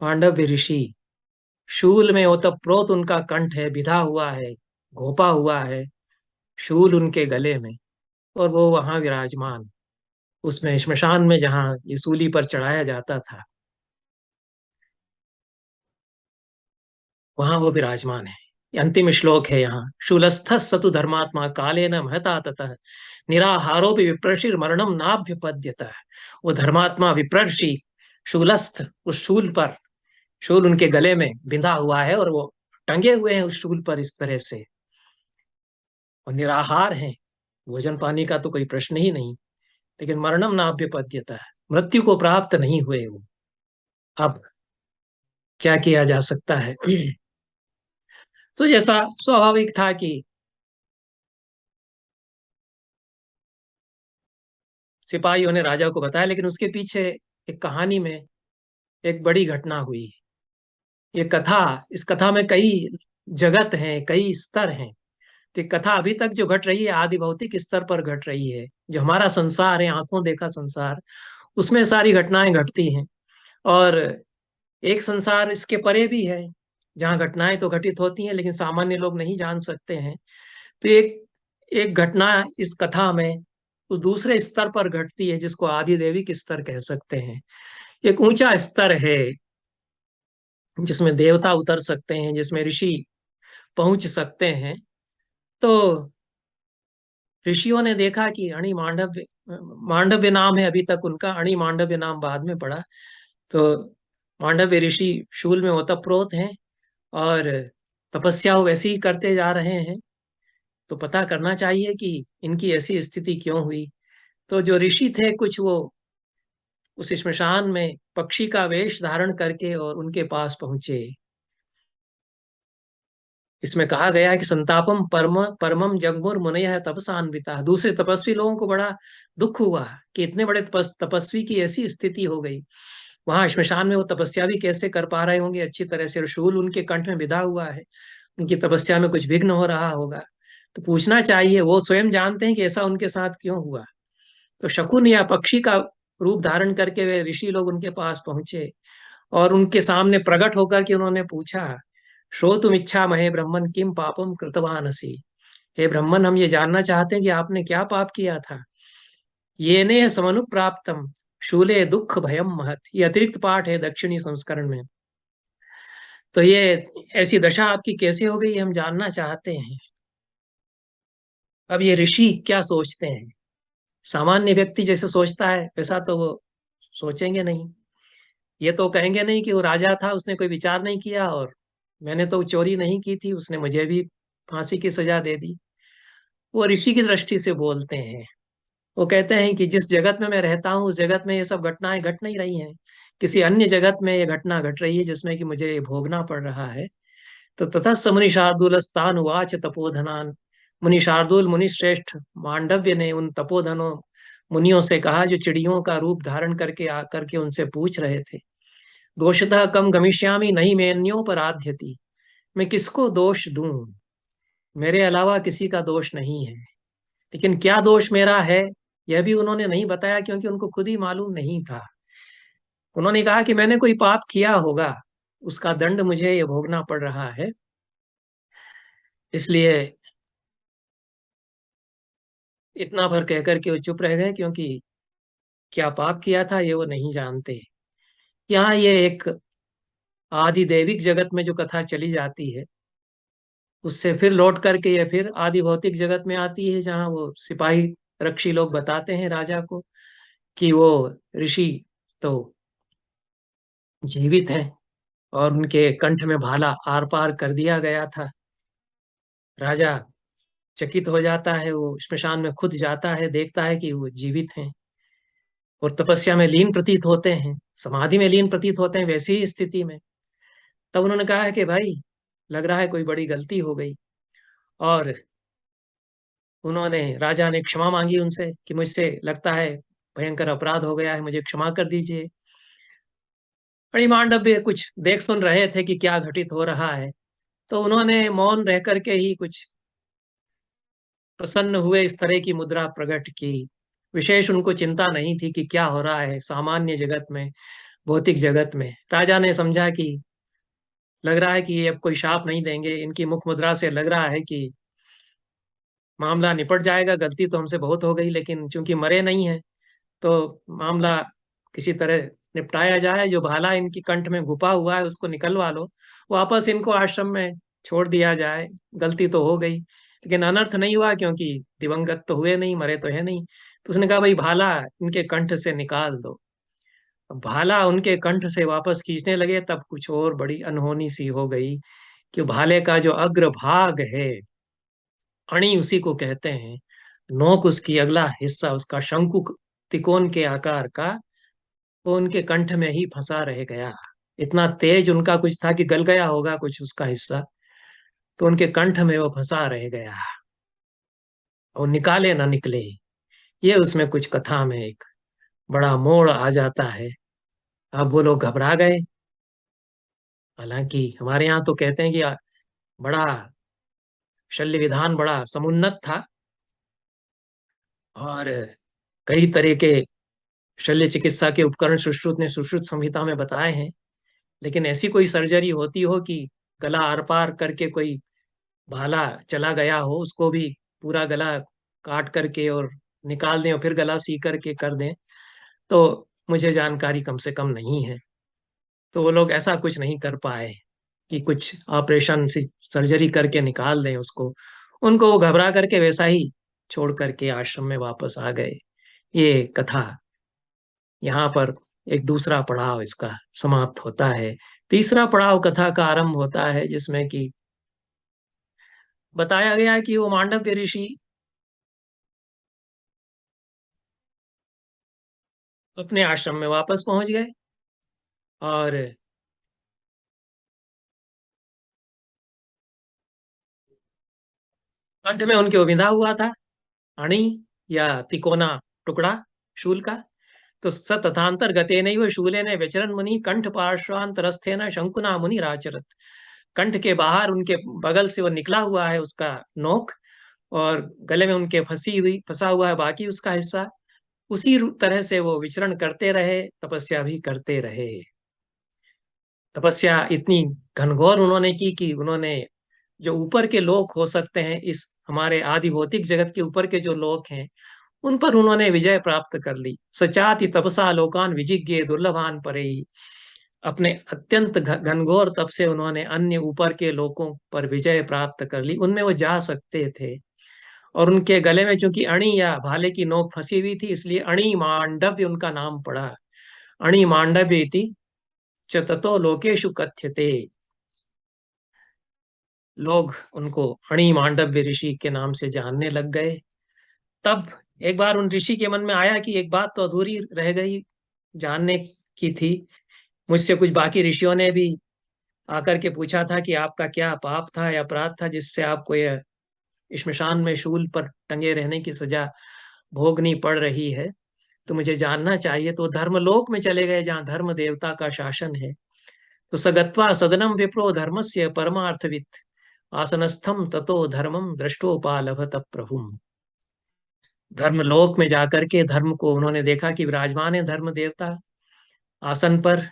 पांडव ऋषि, शूल में ओतप्रोत उनका कंठ है, बिधा हुआ है, घोपा हुआ है शूल उनके गले में, और वो वहां विराजमान, उसमें श्मशान में जहां ये सूली पर चढ़ाया जाता था, वहां वो विराजमान है। ये अंतिम श्लोक है यहाँ। शूलस्थ सतु धर्मात्मा काले न महता ततः निराहारो भी विप्रशिर मरणम नाभ्युपद्यत। वो धर्मात्मा विप्रषि शूलस्थ, उस शूल पर, शूल उनके गले में बिंधा हुआ है और वो टंगे हुए हैं उस शूल पर इस तरह से, और निराहार हैं, भोजन पानी का तो कोई प्रश्न ही नहीं। लेकिन मरणम नाभ्यपद्यत, मृत्यु को प्राप्त नहीं हुए वो। अब क्या किया जा सकता है? तो जैसा स्वाभाविक था कि सिपाहियों ने राजा को बताया, लेकिन उसके पीछे एक कहानी में एक बड़ी घटना हुई। ये कथा, इस कथा में कई जगत हैं, कई स्तर हैं। तो ये कथा अभी तक जो घट रही है आदि भौतिक स्तर पर घट रही है। जो हमारा संसार है, आंखों देखा संसार, उसमें सारी घटनाएं घटती हैं। और एक संसार इसके परे भी है, जहाँ घटनाएं तो घटित होती हैं लेकिन सामान्य लोग नहीं जान सकते हैं। तो एक एक घटना इस कथा में उस दूसरे स्तर पर घटती है, जिसको आदिदेविक स्तर कह सकते हैं। एक ऊंचा स्तर है जिसमें देवता उतर सकते हैं, जिसमें ऋषि पहुंच सकते हैं। तो ऋषियों ने देखा कि अणि मांडव्य, मांडव्य नाम है अभी तक उनका, अणि मांडव्य नाम बाद में पड़ा। तो मांडव्य ऋषि शूल में ओतप्रोत हैं और तपस्या वो वैसे ही करते जा रहे हैं। तो पता करना चाहिए कि इनकी ऐसी स्थिति क्यों हुई। तो जो ऋषि थे कुछ, वो उस श्मशान में पक्षी का वेश धारण करके और उनके पास पहुंचे। इसमें कहा गया है कि संतापम परम परमम जगमुर मुनयः तपसान्विता, दूसरे तपस्वी लोगों को बड़ा दुख हुआ कि इतने बड़े तपस्वी की ऐसी स्थिति हो गई। वहां श्मशान में वो तपस्या भी कैसे कर पा रहे होंगे अच्छी तरह से, और शूल उनके कंठ में विधा हुआ है, उनकी तपस्या में कुछ विघ्न हो रहा होगा। तो पूछना चाहिए, वो स्वयं जानते हैं कि ऐसा उनके साथ क्यों हुआ। तो शकुन या पक्षी का रूप धारण करके वे ऋषि लोग उनके पास पहुंचे और उनके सामने प्रकट होकर के उन्होंने पूछा, श्रोतुम इच्छा महे ब्रह्मन किम पापम कृतवानसी। हे ब्रह्मन, हम ये जानना चाहते हैं कि आपने क्या पाप किया था। ये ने समनुप्राप्तम शूले दुख भयम महत, ये अतिरिक्त पाठ है दक्षिणी संस्करण में। तो ये ऐसी दशा आपकी कैसे हो गई, हम जानना चाहते हैं। अब ये ऋषि क्या सोचते हैं? सामान्य व्यक्ति जैसे सोचता है वैसा तो वो सोचेंगे नहीं। ये तो कहेंगे नहीं कि वो राजा था, उसने कोई विचार नहीं किया, और मैंने तो चोरी नहीं की थी, उसने मुझे भी फांसी की सजा दे दी। वो ऋषि की दृष्टि से बोलते हैं। वो कहते हैं कि जिस जगत में मैं रहता हूँ उस जगत में ये सब घटनाएं घट नहीं रही हैं, किसी अन्य जगत में ये घटना घट रही है जिसमें कि मुझे ये भोगना पड़ रहा है। तो ततस्स मुनि शार्दूलस्तान उवाच तपोधनान, मुनि शार्दूल मुनि श्रेष्ठ मांडव्य ने उन तपोधनों मुनियों से कहा जो चिड़ियों का रूप धारण करके आकर के उनसे पूछ रहे थे, दोषतः कम गमिष्यामि नहीं मेन्योपराध्यति, मैं किसको दोष दूं, मेरे अलावा किसी का दोष नहीं है। लेकिन क्या दोष मेरा है यह भी उन्होंने नहीं बताया, क्योंकि उनको खुद ही मालूम नहीं था। उन्होंने कहा कि मैंने कोई पाप किया होगा, उसका दंड मुझे ये भोगना पड़ रहा है, इसलिए इतना भर कहकर के वो चुप रह गए, क्योंकि क्या पाप किया था ये वो नहीं जानते। यहाँ ये एक आदि दैविक जगत में जो कथा चली जाती है, उससे फिर लौट करके ये फिर आदि भौतिक जगत में आती है, जहाँ वो सिपाही रक्षी लोग बताते हैं राजा को कि वो ऋषि तो जीवित हैं और उनके कंठ में भाला आर पार कर दिया गया था। राजा चकित हो जाता है, वो श्मशान में खुद जाता है, देखता है कि वो जीवित हैं और तपस्या में लीन प्रतीत होते हैं, समाधि में लीन प्रतीत होते हैं वैसी ही स्थिति में। तब उन्होंने कहा है कि भाई, लग रहा है कोई बड़ी गलती हो गई। और उन्होंने, राजा ने क्षमा मांगी उनसे कि मुझसे लगता है भयंकर अपराध हो गया है, मुझे क्षमा कर दीजिए। मणिमांडव्य कुछ देख सुन रहे थे कि क्या घटित हो रहा है, तो उन्होंने मौन रह करके ही कुछ प्रसन्न हुए, इस तरह की मुद्रा प्रकट की। विशेष उनको चिंता नहीं थी कि क्या हो रहा है सामान्य जगत में, भौतिक जगत में। राजा ने समझा कि लग रहा है कि ये अब कोई शाप नहीं देंगे, इनकी मुख मुद्रा से लग रहा है कि मामला निपट जाएगा, गलती तो हमसे बहुत हो गई लेकिन चूंकि मरे नहीं है तो मामला किसी तरह निपटाया जाए, जो भाला इनकी कंठ में घुपा हुआ है उसको निकलवा लो, वापस इनको आश्रम में छोड़ दिया जाए। गलती तो हो गई लेकिन अनर्थ नहीं हुआ, क्योंकि दिवंगत तो हुए नहीं, मरे तो है नहीं। तो उसने कहा भाई भाला इनके कंठ से निकाल दो। अब भाला उनके कंठ से वापस खींचने लगे, तब कुछ और बड़ी अनहोनी सी हो गई कि भाले का जो अग्रभाग है, अणी उसी को कहते हैं, नोक उसकी, अगला हिस्सा उसका शंकु तिकोन के आकार का, वो उनके कंठ में ही फंसा रह गया। इतना तेज उनका कुछ था कि गल गया होगा कुछ उसका हिस्सा, तो उनके कंठ में वो फंसा रह गया और निकाले ना निकले। ये उसमें कुछ कथा में एक बड़ा मोड़ आ जाता है। अब वो लोग घबरा गए। हालांकि हमारे यहाँ तो कहते हैं कि बड़ा शल्य विधान बड़ा समुन्नत था, और कई तरह के शल्य चिकित्सा के उपकरण सुश्रुत ने सुश्रुत संहिता में बताए हैं। लेकिन ऐसी कोई सर्जरी होती हो कि गला आर पार करके कोई भाला चला गया हो, उसको भी पूरा गला काट करके और निकाल दें और फिर गला सी करके कर दें, तो मुझे जानकारी कम से कम नहीं है। तो वो लोग ऐसा कुछ नहीं कर पाए कि कुछ ऑपरेशन से सर्जरी करके निकाल दें उसको। उनको वो घबरा करके वैसा ही छोड़ करके आश्रम में वापस आ गए। ये कथा यहाँ पर एक दूसरा पड़ाव इसका समाप्त होता है। तीसरा पड़ाव कथा का आरंभ होता है, जिसमें कि बताया गया है कि वो मांडव्य ऋषि अपने आश्रम में वापस पहुंच गए, और कंठ में उनके विंधा हुआ था अणि या तिकोना टुकड़ा शूल का। तो स तथांतर गते नैव शूलेन व्यचरन् मुनि कंठ पार्श्वांतरस्थेन शंकुना मुनि राचरत। कंठ के बाहर उनके बगल से वो निकला हुआ है उसका नोक, और गले में उनके फंसा हुआ है बाकी उसका हिस्सा। उसी तरह से वो विचरण करते रहे, तपस्या भी करते रहे। तपस्या इतनी घनघोर उन्होंने की कि उन्होंने जो ऊपर के लोक हो सकते हैं, इस हमारे आदि भौतिक जगत के ऊपर के जो लोक हैं, उन पर उन्होंने विजय प्राप्त कर ली। सचाति तपसा लोकान विजिज्ञे दुर्लभान परे। अपने अत्यंत घनघोर तप से उन्होंने अन्य ऊपर के लोकों पर विजय प्राप्त कर ली, उनमें वो जा सकते थे। और उनके गले में चूंकि अणी या भाले की नोक फंसी हुई थी, इसलिए अणी मांडव्य उनका नाम पड़ा। अणी मांडव्य इति च ततो लोकेशु कथ्यते। लोग उनको अणी मांडव्य ऋषि के नाम से जानने लग गए। तब एक बार उन ऋषि के मन में आया कि एक बात तो अधूरी रह गई जानने की थी। मुझसे कुछ बाकी ऋषियों ने भी आकर के पूछा था कि आपका क्या पाप था या अपराध था जिससे आपको यह श्मशान में शूल पर टंगे रहने की सजा भोगनी पड़ रही है। तो मुझे जानना चाहिए। तो धर्मलोक में चले गए जहाँ धर्म देवता का शासन है। तो सगत्वा सदनम विप्रो धर्मस्य परमार्थवित् आसनस्थम ततो धर्मम दृष्टोपालभत प्रभु। धर्मलोक में जाकर के धर्म को उन्होंने देखा कि विराजमान है धर्म देवता आसन पर,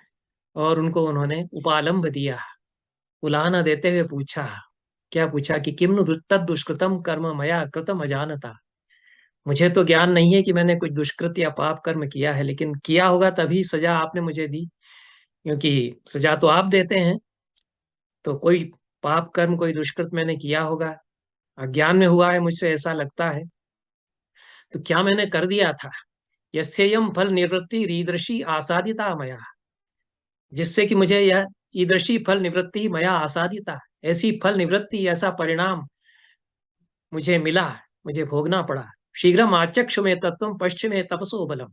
और उनको उन्होंने उपालंब दिया। उलाहना देते हुए पूछा, क्या पूछा कि किम नु तद दुष्कृतम कर्म मया कृतम अजानता। मुझे तो ज्ञान नहीं है कि मैंने कुछ दुष्कृत या पाप कर्म किया है, लेकिन किया होगा तभी सजा आपने मुझे दी, क्योंकि सजा तो आप देते हैं। तो कोई पाप कर्म कोई दुष्कृत मैंने किया होगा, अज्ञान में हुआ है मुझसे ऐसा लगता है। तो क्या मैंने कर दिया था? यस्ययम फल निवृत्ति रीदृशी आसादिता मया, जिससे कि मुझे यह ईदृशी फल निवृत्ति मया आसादिता, ऐसी फल निवृत्ति ऐसा परिणाम मुझे मिला, मुझे भोगना पड़ा। शीघ्रम आचक्षु में तत्व पश्चिम में तपसो बलम।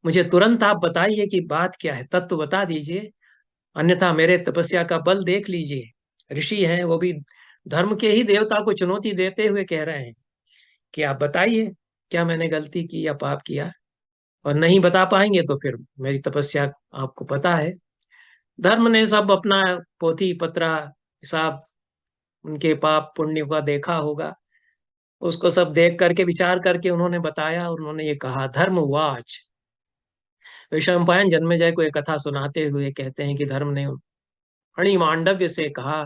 मुझे तुरंत आप बताइए कि बात क्या है, तत्व बता दीजिए, अन्यथा मेरे तपस्या का बल देख लीजिए। ऋषि हैं वो भी धर्म के ही देवता को चुनौती देते हुए कह रहे हैं कि आप बताइए क्या मैंने गलती की या पाप किया। और नहीं बता पाएंगे तो फिर मेरी तपस्या आपको पता है। धर्म ने सब अपना पोथी पत्रा हिसाब उनके पाप पुण्य का देखा होगा, उसको सब देख करके विचार करके उन्होंने बताया, और उन्होंने ये कहा, धर्म वाच। वैशंपायन जन्मेजय को एक कथा सुनाते हुए कहते हैं कि धर्म ने अणि मांडव्य से कहा,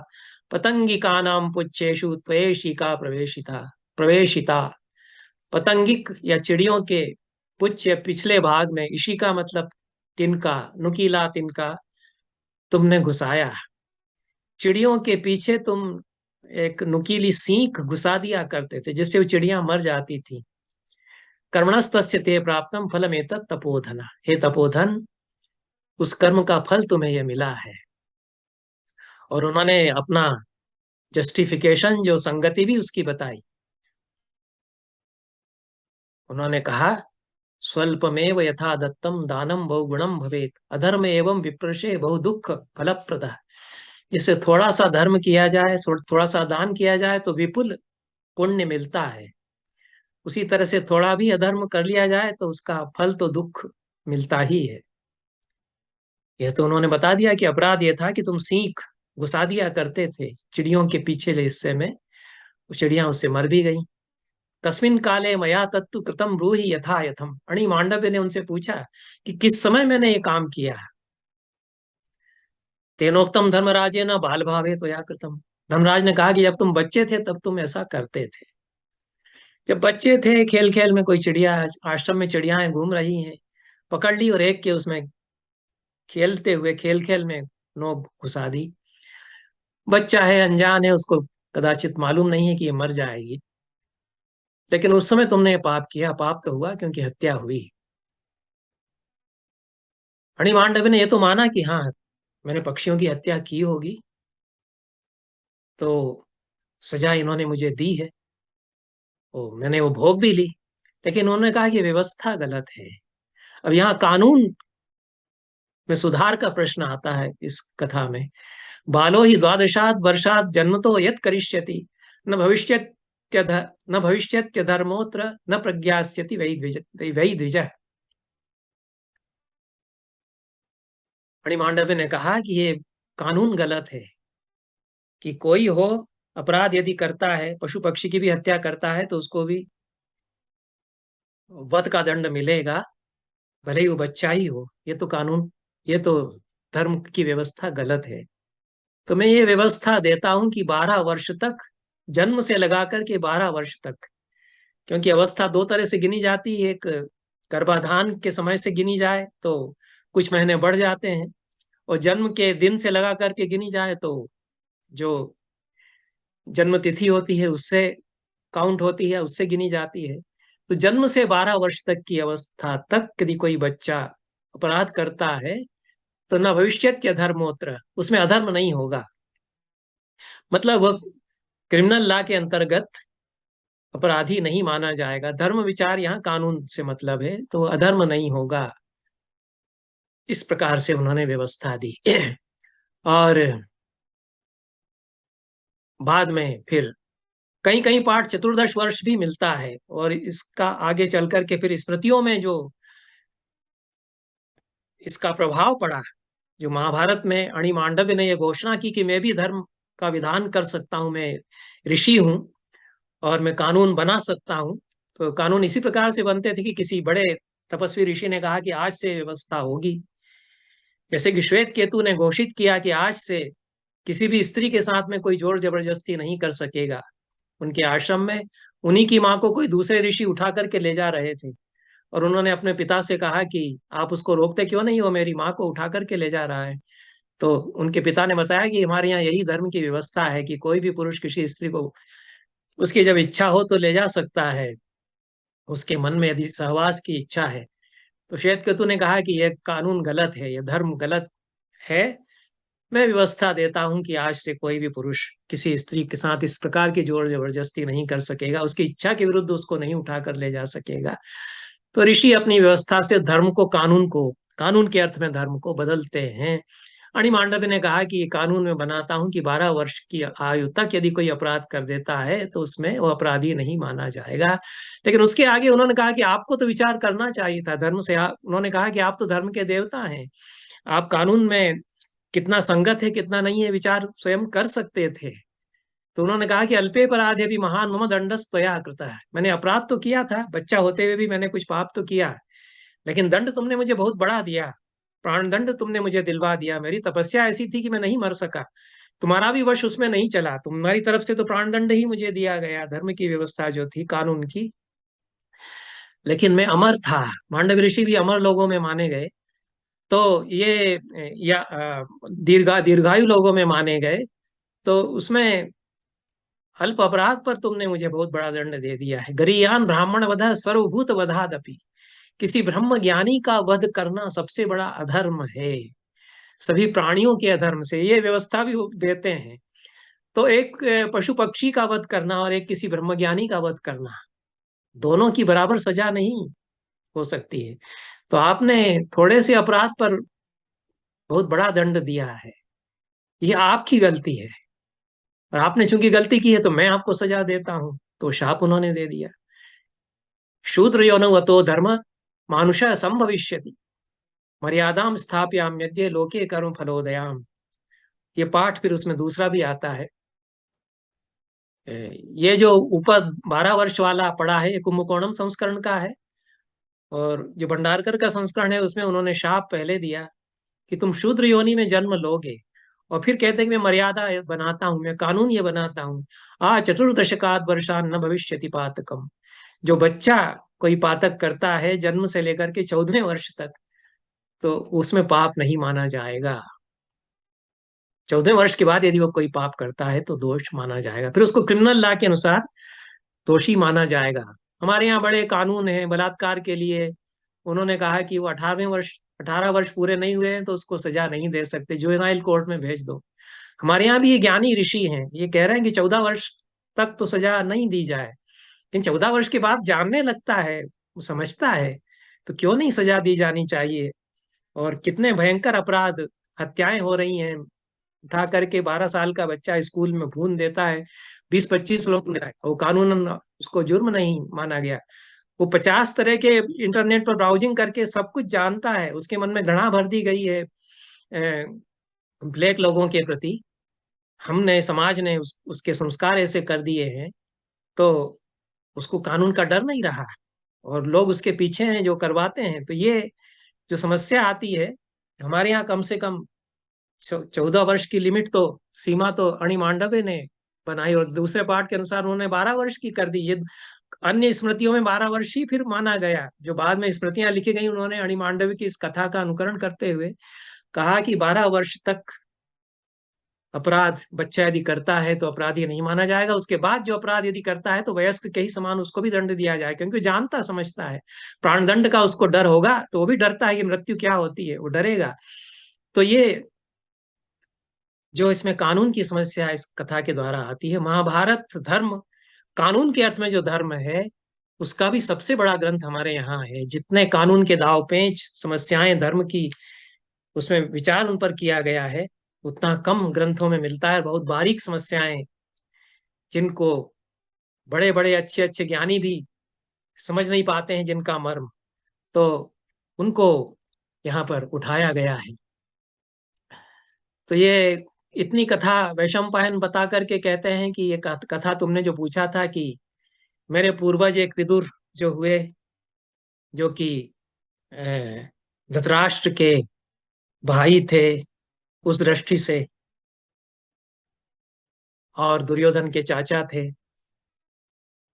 पतंगिका नाम पुच्छेषु त्वेषिका प्रवेशिता प्रवेशिता। पतंगिक या चिड़ियों के पुच्छ या पिछले भाग में, इशिका मतलब तिनका, नुकीला तिनका, तुमने घुसाया। चिड़ियों के पीछे तुम एक नुकीली सींख घुसा दिया करते थे, जिससे वो चिड़ियां मर जाती थी। कर्मणस्तस्य ते प्राप्तम फलमेतत् तपोधन। हे तपोधन, उस कर्म का फल तुम्हें यह मिला है। और उन्होंने अपना जस्टिफिकेशन जो संगति भी उसकी बताई। उन्होंने कहा स्वल्पमेव यथा दत्तम दानम बहुगुणम भवेत अधर्म एवं विप्रशे बहु दुख फलप्रद। जिससे थोड़ा सा धर्म किया जाए, थोड़ा सा दान किया जाए तो विपुल पुण्य मिलता है। उसी तरह से थोड़ा भी अधर्म कर लिया जाए तो उसका फल तो दुख मिलता ही है। यह तो उन्होंने बता दिया कि अपराध यह था कि तुम सीख घुसा दिया करते थे चिड़ियों के पीछे हिस्से में, वो चिड़िया उससे मर भी गई। कस्मिन काले मया तत्तु कृतम ब्रूहि यथा यथम। अणि मांडव्य ने उनसे पूछा कि किस समय मैंने ये काम किया। तेनोक्तम धर्मराजे न बाल भावे तो या कृतम। धर्मराज ने कहा कि जब तुम बच्चे थे तब तुम ऐसा करते थे। जब बच्चे थे खेल खेल में कोई चिड़िया, आश्रम में चिड़ियाएं घूम रही हैं, पकड़ ली और एक के उसमें खेलते हुए खेल खेल में नोक घुसा दी। बच्चा है, अनजान है, उसको कदाचित मालूम नहीं है कि ये मर जाएगी, लेकिन उस समय तुमने ये पाप किया। पाप तो हुआ क्योंकि हत्या हुई। मणिमांडव ने ये तो माना कि हाँ, मैंने पक्षियों की हत्या की होगी, तो सजा इन्होंने मुझे दी है, ओ मैंने वो भोग भी ली। लेकिन उन्होंने कहा कि व्यवस्था गलत है। अब यहाँ कानून में सुधार का प्रश्न आता है इस कथा में। बालो ही द्वादशात वर्षात जन्म तो यत करिष्यति न भविष्यत न भविष्यत्यधर्मोत्र न प्रज्ञास्यति वै द्विज वै द्विजः। मणिमांडव्य ने कहा कि ये कानून गलत है कि कोई हो, अपराध यदि करता है, पशु पक्षी की भी हत्या करता है तो उसको भी वध का दंड मिलेगा, भले ही वो बच्चा ही हो। ये तो कानून, ये तो धर्म की व्यवस्था गलत है। तो मैं ये व्यवस्था देता हूं कि 12 वर्ष तक, जन्म से लगा करके 12 वर्ष तक, क्योंकि अवस्था दो तरह से गिनी जाती है। एक गर्भाधान के समय से गिनी जाए तो कुछ महीने बढ़ जाते हैं, और जन्म के दिन से लगा करके गिनी जाए तो जो जन्म तिथि होती है उससे काउंट होती है, उससे गिनी जाती है। तो जन्म से 12 वर्ष तक की अवस्था तक यदि कोई बच्चा अपराध करता है तो न भविष्यत अधर्मोत्र, उसमें अधर्म नहीं होगा। मतलब वह क्रिमिनल लॉ के अंतर्गत अपराधी नहीं माना जाएगा। धर्म विचार यहाँ कानून से मतलब है, तो अधर्म नहीं होगा। इस प्रकार से उन्होंने व्यवस्था दी। और बाद में फिर कहीं कहीं पाठ 14 वर्ष भी मिलता है, और इसका आगे चल करके फिर स्मृतियों में जो इसका प्रभाव पड़ा, जो महाभारत में अणिमांडव्य ने यह घोषणा की कि मैं भी धर्म का विधान कर सकता हूं, मैं ऋषि हूं और मैं कानून बना सकता हूं। तो कानून इसी प्रकार से बनते थे कि किसी बड़े तपस्वी ऋषि ने कहा कि आज से व्यवस्था होगी। जैसे कि श्वेत केतु ने घोषित किया कि आज से किसी भी स्त्री के साथ में कोई जोर जबरदस्ती नहीं कर सकेगा। उनके आश्रम में उन्हीं की माँ को कोई दूसरे ऋषि उठा करके ले जा रहे थे, और उन्होंने अपने पिता से कहा कि आप उसको रोकते क्यों नहीं हो, मेरी माँ को उठा करके ले जा रहा है। तो उनके पिता ने बताया कि हमारे यहाँ यही धर्म की व्यवस्था है कि कोई भी पुरुष किसी स्त्री को उसकी जब इच्छा हो तो ले जा सकता है, उसके मन में यदि सहवास की इच्छा है। तो श्वेत केतु ने कहा कि यह कानून गलत है, यह धर्म गलत है। मैं व्यवस्था देता हूं कि आज से कोई भी पुरुष किसी स्त्री के साथ इस प्रकार की जोर जबरदस्ती नहीं कर सकेगा, उसकी इच्छा के विरुद्ध उसको नहीं उठा कर ले जा सकेगा। तो ऋषि अपनी व्यवस्था से धर्म को, कानून को, कानून के अर्थ में धर्म को बदलते हैं। अणिमांडव ने कहा कि ये कानून में बनाता हूं कि 12 वर्ष की आयु तक यदि कोई अपराध कर देता है तो उसमें वो अपराधी नहीं माना जाएगा। लेकिन उसके आगे उन्होंने कहा कि आपको तो विचार करना चाहिए था धर्म से। उन्होंने कहा कि आप तो धर्म के देवता हैं, आप कानून में कितना संगत है कितना नहीं है विचार स्वयं कर सकते थे। तो उन्होंने कहा कि अल्पे अपराधे भी महान मम दंडस त्वया कृता है। मैंने अपराध तो किया था, बच्चा होते हुए भी मैंने कुछ पाप तो किया, लेकिन दंड तुमने मुझे बहुत बड़ा दिया, प्राण दंड तुमने मुझे दिलवा दिया। मेरी तपस्या ऐसी थी कि मैं नहीं मर सका, तुम्हारा भी वश उसमें नहीं चला, तुम्हारी तरफ से तो प्राण दंड ही मुझे दिया गया, धर्म की व्यवस्था जो थी कानून की। लेकिन मैं अमर था, मांडव ऋषि भी अमर लोगों में माने गए, तो ये या दीर्घायु लोगों में माने गए। तो उसमें अल्प अपराध पर तुमने मुझे बहुत बड़ा दंड दे दिया है। गरीयान ब्राह्मण वध सर्वभूत वधादपि। किसी ब्रह्म ज्ञानी का वध करना सबसे बड़ा अधर्म है, सभी प्राणियों के अधर्म से। ये व्यवस्था भी वो देते हैं। तो एक पशु पक्षी का वध करना और एक किसी ब्रह्मज्ञानी का वध करना, दोनों की बराबर सजा नहीं हो सकती है। तो आपने थोड़े से अपराध पर बहुत बड़ा दंड दिया है, ये आपकी गलती है। और आपने चूंकि गलती की है तो मैं आपको सजा देता हूं, तो शाप उन्होंने दे दिया। शूद्र योनौ अतो धर्म मानुष संभविष्यति मर्यादाम स्थापयाम्यद्य लोके कर्म फलोदयाम। ये पाठ फिर उसमें दूसरा भी आता है। ये जो ऊपर 12 वर्ष वाला पड़ा है, ये कुंभकोणम संस्करण का है। और जो भंडारकर का संस्करण है उसमें उन्होंने शाप पहले दिया कि तुम शूद्र योनि में जन्म लोगे, और फिर कहते हैं कि मैं मर्यादा बनाता हूं, मैं कानून ये बनाता हूं, आ चतुर्दशकात वर्षान न भविष्यति पातकम। जो बच्चा कोई पातक करता है जन्म से लेकर के 14वें वर्ष तक, तो उसमें पाप नहीं माना जाएगा। 14वें वर्ष के बाद यदि वो कोई पाप करता है तो दोष माना जाएगा, फिर उसको क्रिमिनल लॉ के अनुसार दोषी माना जाएगा। हमारे यहाँ बड़े कानून हैं बलात्कार के लिए। उन्होंने कहा कि वो 18 वर्ष पूरे नहीं हुए हैं तो उसको सजा नहीं दे सकते, जुवेनाइल कोर्ट में भेज दो। हमारे यहाँ भी ये ज्ञानी ऋषि हैं, ये कह रहे हैं कि 14 वर्ष तक तो सजा नहीं दी जाए, लेकिन 14 वर्ष के बाद जानने लगता है, वो समझता है, तो क्यों नहीं सजा दी जानी चाहिए। और कितने भयंकर अपराध, हत्याएं हो रही हैं। उठा करके 12 साल का बच्चा स्कूल में भून देता है, 20-25 लोग ने, वो कानूनन उसको जुर्म नहीं माना गया। वो 50 तरह के इंटरनेट पर ब्राउजिंग करके सब कुछ जानता है, उसके मन में घृणा भर दी गई है ब्लैक लोगों के प्रति। हमने, समाज ने उसके संस्कार ऐसे कर दिए हैं, तो उसको कानून का डर नहीं रहा, और लोग उसके पीछे हैं जो करवाते हैं। तो ये जो समस्या आती है, हमारे यहाँ कम से कम 14 वर्ष की लिमिट तो, सीमा तो अणिमांडव्य ने बनाई, और दूसरे पाठ के अनुसार उन्होंने 12 वर्ष की कर दी। ये अन्य स्मृतियों में 12 वर्ष ही फिर माना गया। जो बाद में स्मृतियां लिखी गई उन्होंने अणिमांडव्य की इस कथा का अनुकरण करते हुए कहा कि 12 वर्ष तक अपराध बच्चा यदि करता है तो अपराधी नहीं माना जाएगा। उसके बाद जो अपराध यदि करता है तो वयस्क के ही समान उसको भी दंड दिया जाए, क्योंकि जानता समझता है। प्राणदंड का उसको डर होगा तो वो भी डरता है कि मृत्यु क्या होती है, वो डरेगा। तो ये जो इसमें कानून की समस्या इस कथा के द्वारा आती है। महाभारत धर्म, कानून के अर्थ में जो धर्म है, उसका भी सबसे बड़ा ग्रंथ हमारे यहाँ है। जितने कानून के दाव पेंच समस्याएं धर्म की उसमें विचार उन पर किया गया है, उतना कम ग्रंथों में मिलता है। बहुत बारीक समस्याएं जिनको बड़े बड़े अच्छे अच्छे ज्ञानी भी समझ नहीं पाते हैं, जिनका मर्म, तो उनको यहाँ पर उठाया गया है। तो ये इतनी कथा वैशंपायन बता करके कहते हैं कि ये कथा तुमने जो पूछा था कि मेरे पूर्वज एक विदुर जो हुए, जो कि अ, धृतराष्ट्र के भाई थे उस दृष्टि से, और दुर्योधन के चाचा थे।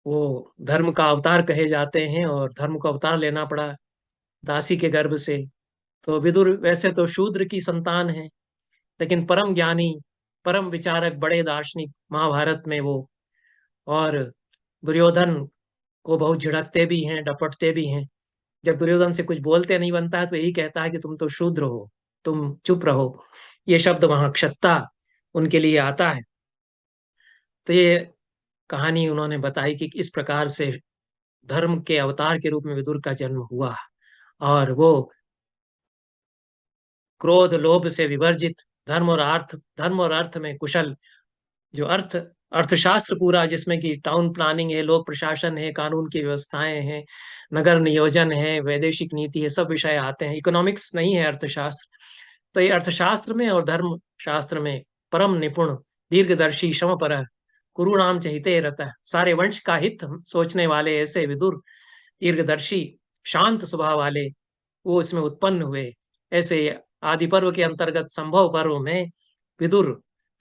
वो धर्म का अवतार कहे जाते हैं, और धर्म को अवतार लेना पड़ा दासी के गर्भ से। तो विदुर वैसे तो शूद्र की संतान है, लेकिन परम ज्ञानी, परम विचारक, बड़े दार्शनिक महाभारत में वो। और दुर्योधन को बहुत झिड़कते भी हैं, डपटते भी हैं। जब दुर्योधन से कुछ बोलते नहीं बनता है तो यही कहता है कि तुम तो शूद्र हो, तुम चुप रहो। ये शब्द वहां क्षत्ता उनके लिए आता है। तो ये कहानी उन्होंने बताई कि इस प्रकार से धर्म के अवतार के रूप में विदुर का जन्म हुआ, और वो क्रोध लोभ से विवर्जित, धर्म और अर्थ में कुशल, जो अर्थशास्त्र पूरा, जिसमें कि टाउन प्लानिंग है, लोक प्रशासन है, कानून की व्यवस्थाएं हैं, नगर नियोजन है, वैदेशिक नीति है, सब विषय आते हैं। इकोनॉमिक्स नहीं है अर्थशास्त्र। तो ये अर्थशास्त्र में और धर्म शास्त्र में परम निपुण, दीर्घदर्शी, समपर, कुरुणाम चहिते रतः, सारे वंश का हित सोचने वाले ऐसे विदुर, दीर्घदर्शी, शांत स्वभाव वाले, वो इसमें उत्पन्न हुए। ऐसे आदि पर्व के अंतर्गत संभव पर्व में विदुर,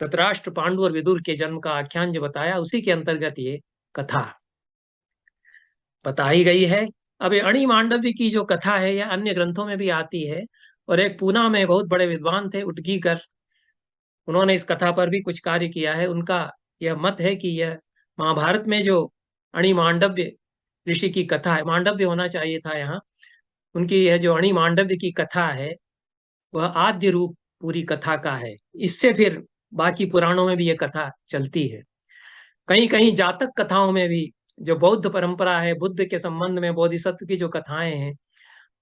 धृतराष्ट्र, पांडु और विदुर के जन्म का आख्यान जो बताया, उसी के अंतर्गत ये कथा बताई गई है। अब ये अणि मांडव्य की जो कथा है यह अन्य ग्रंथों में भी आती है। और एक पूना में बहुत बड़े विद्वान थे उटगीकर, उन्होंने इस कथा पर भी कुछ कार्य किया है। उनका यह मत है कि यह महाभारत में जो अणि मांडव्य ऋषि की कथा है, मांडव्य होना चाहिए था यहाँ, उनकी यह जो अणि मांडव्य की कथा है, वह आद्य रूप पूरी कथा का है। इससे फिर बाकी पुराणों में भी यह कथा चलती है। कहीं कहीं जातक कथाओं में भी, जो बौद्ध परंपरा है, बुद्ध के संबंध में बोधिसत्व की जो कथाएं हैं,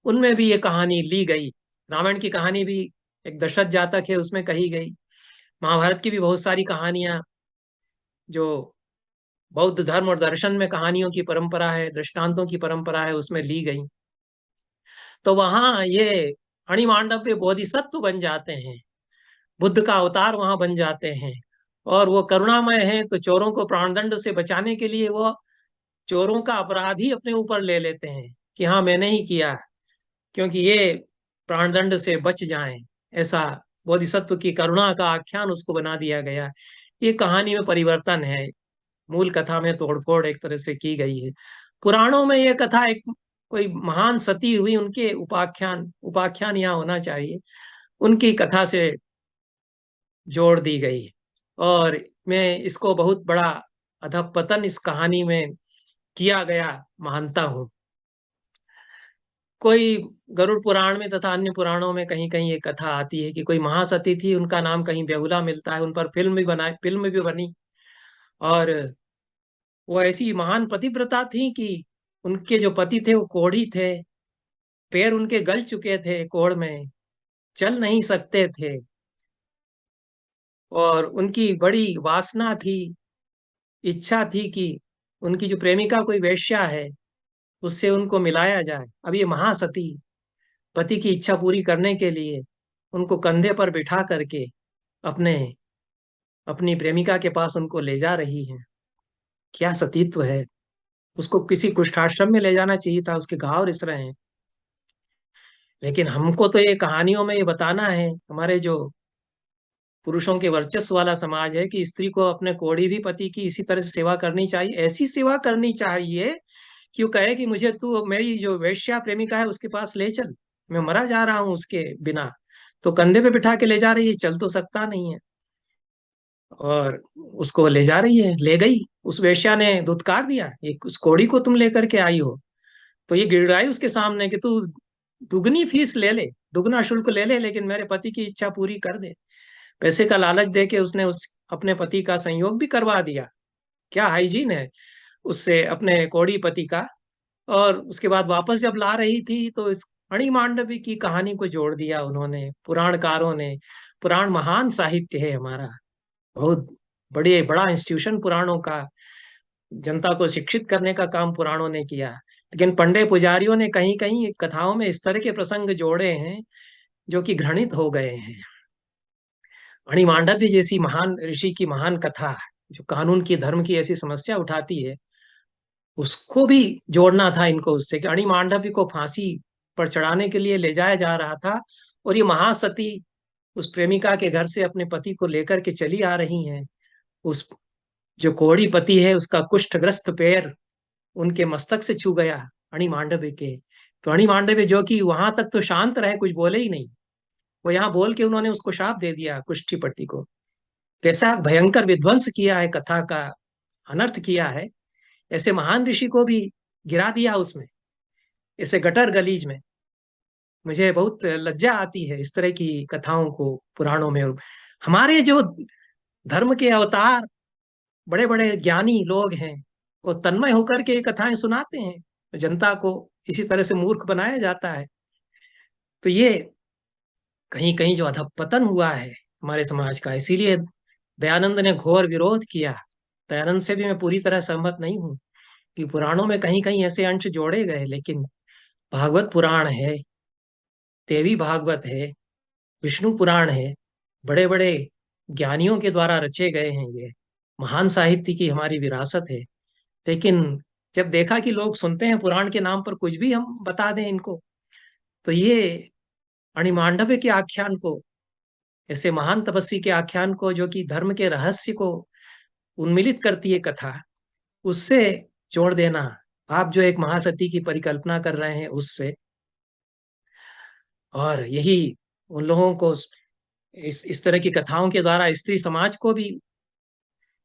उनमें भी ये कहानी ली गई। रामायण की कहानी भी एक दशरथ जातक है उसमें कही गई। महाभारत की भी बहुत सारी कहानियां जो बौद्ध धर्म और दर्शन में कहानियों की परंपरा है, दृष्टांतों की परंपरा है, उसमें ली गई। तो वहां ये अणिमांडव्य बोधिसत्व बन जाते हैं, बुद्ध का अवतार वहां बन जाते हैं। और वो करुणामय है, तो चोरों को प्राणदंड से बचाने के लिए वो चोरों का अपराध ही अपने ऊपर ले लेते हैं कि हाँ मैंने ही किया, क्योंकि ये प्राणदंड से बच जाएं। ऐसा बोधिसत्व की करुणा का आख्यान उसको बना दिया गया। ये कहानी में परिवर्तन है, मूल कथा में तोड़फोड़ एक तरह से की गई है। पुराणों में ये कथा एक कोई महान सती हुई, उनके उपाख्यान उपाख्यान यहाँ होना चाहिए, उनकी कथा से जोड़ दी गई। और मैं इसको बहुत बड़ा अधःपतन इस कहानी में किया गया मानता हूँ। कोई गरुड़ पुराण में तथा अन्य पुराणों में कहीं कहीं ये कथा आती है कि कोई महासती थी, उनका नाम कहीं बेहुला मिलता है, उन पर फिल्म भी बनी। और वो ऐसी महान पतिव्रता थी कि उनके जो पति थे वो कोढ़ी थे, पैर उनके गल चुके थे कोढ़ में, चल नहीं सकते थे। और उनकी बड़ी वासना थी, इच्छा थी कि उनकी जो प्रेमिका कोई वेश्या है उससे उनको मिलाया जाए। अब ये महासती पति की इच्छा पूरी करने के लिए उनको कंधे पर बिठा करके अपने अपनी प्रेमिका के पास उनको ले जा रही है। क्या सतीत्व है! उसको किसी कुष्ठाश्रम में ले जाना चाहिए था, उसके घाव रिस रहे हैं। लेकिन हमको तो ये कहानियों में ये बताना है, हमारे जो पुरुषों के वर्चस्व वाला समाज है, कि स्त्री को अपने कोढ़ी भी पति की इसी तरह से सेवा करनी चाहिए। ऐसी सेवा करनी चाहिए कि वो कहे कि मुझे तू मेरी जो वेश्या प्रेमिका है उसके पास ले चल, मैं मरा जा रहा हूँ उसके बिना। तो कंधे पे बिठा के ले जा रही है, चल तो सकता नहीं है। और उसको ले जा रही है, ले गई। उस वेश्या ने धुतकार दिया, ये उस कोढ़ी को तुम लेकर के आई हो। तो ये गिड़गिड़ाई उसके सामने कि तू दुगनी फीस ले ले, दुगना शुल्क ले ले, लेकिन मेरे पति की इच्छा पूरी कर दे। पैसे का लालच दे के उसने उस अपने पति का संयोग भी करवा दिया। क्या हाइजीन है उससे अपने कोढ़ी पति का! और उसके बाद वापस जब ला रही थी तो इस अणिमांडवी की कहानी को जोड़ दिया उन्होंने, पुराणकारों ने। पुराण महान साहित्य है हमारा, बहुत बड़ा इंस्टीट्यूशन पुराणों का। जनता को शिक्षित करने का काम पुराणों ने किया। लेकिन पंडे पुजारियों ने कहीं कहीं कथाओं में इस तरह के प्रसंग जोड़े हैं जो कि घृणित हो गए हैं। अणिमांडव्य जैसी महान ऋषि की महान कथा, जो कानून की धर्म की ऐसी समस्या उठाती है, उसको भी जोड़ना था इनको उससे, कि अणिमांडव्य को फांसी पर चढ़ाने के लिए ले जाया जा रहा था, और ये महासती उस प्रेमिका के घर से अपने पति को लेकर के चली आ रही हैं। उस जो कोढ़ी पति है उसका कुष्ठग्रस्त पैर उनके मस्तक से छू गया अणिमांडव्य के। तो अणिमांडव्य जो कि वहां तक तो शांत रहे, कुछ बोले ही नहीं, वो यहाँ बोल के उन्होंने उसको शाप दे दिया कुष्ठी पति को। कैसा भयंकर विध्वंस किया है, कथा का अनर्थ किया है। ऐसे महान ऋषि को भी गिरा दिया उसमें, ऐसे गटर गलीज में। मुझे बहुत लज्जा आती है इस तरह की कथाओं को पुराणों में। और हमारे जो धर्म के अवतार बड़े बड़े ज्ञानी लोग हैं, वो तन्मय होकर के ये कथाएं सुनाते हैं, जनता को इसी तरह से मूर्ख बनाया जाता है। तो ये कहीं कहीं जो अधपतन हुआ है हमारे समाज का, इसीलिए दयानंद ने घोर विरोध किया। दयानंद से भी मैं पूरी तरह सहमत नहीं हूँ कि पुराणों में कहीं कहीं ऐसे अंश जोड़े गए, लेकिन भागवत पुराण है, देवी भागवत है, विष्णु पुराण है, बड़े बड़े ज्ञानियों के द्वारा रचे गए हैं। ये महान साहित्य की हमारी विरासत है। लेकिन जब देखा कि लोग सुनते हैं पुराण के नाम पर कुछ भी हम बता दें इनको, तो ये अणिमांडव्य के आख्यान को, ऐसे महान तपस्वी के आख्यान को जो कि धर्म के रहस्य को उन्मिलित करती है कथा, उससे जोड़ देना, आप जो एक महासती की परिकल्पना कर रहे हैं उससे। और यही उन लोगों को इस तरह की कथाओं के द्वारा स्त्री समाज को भी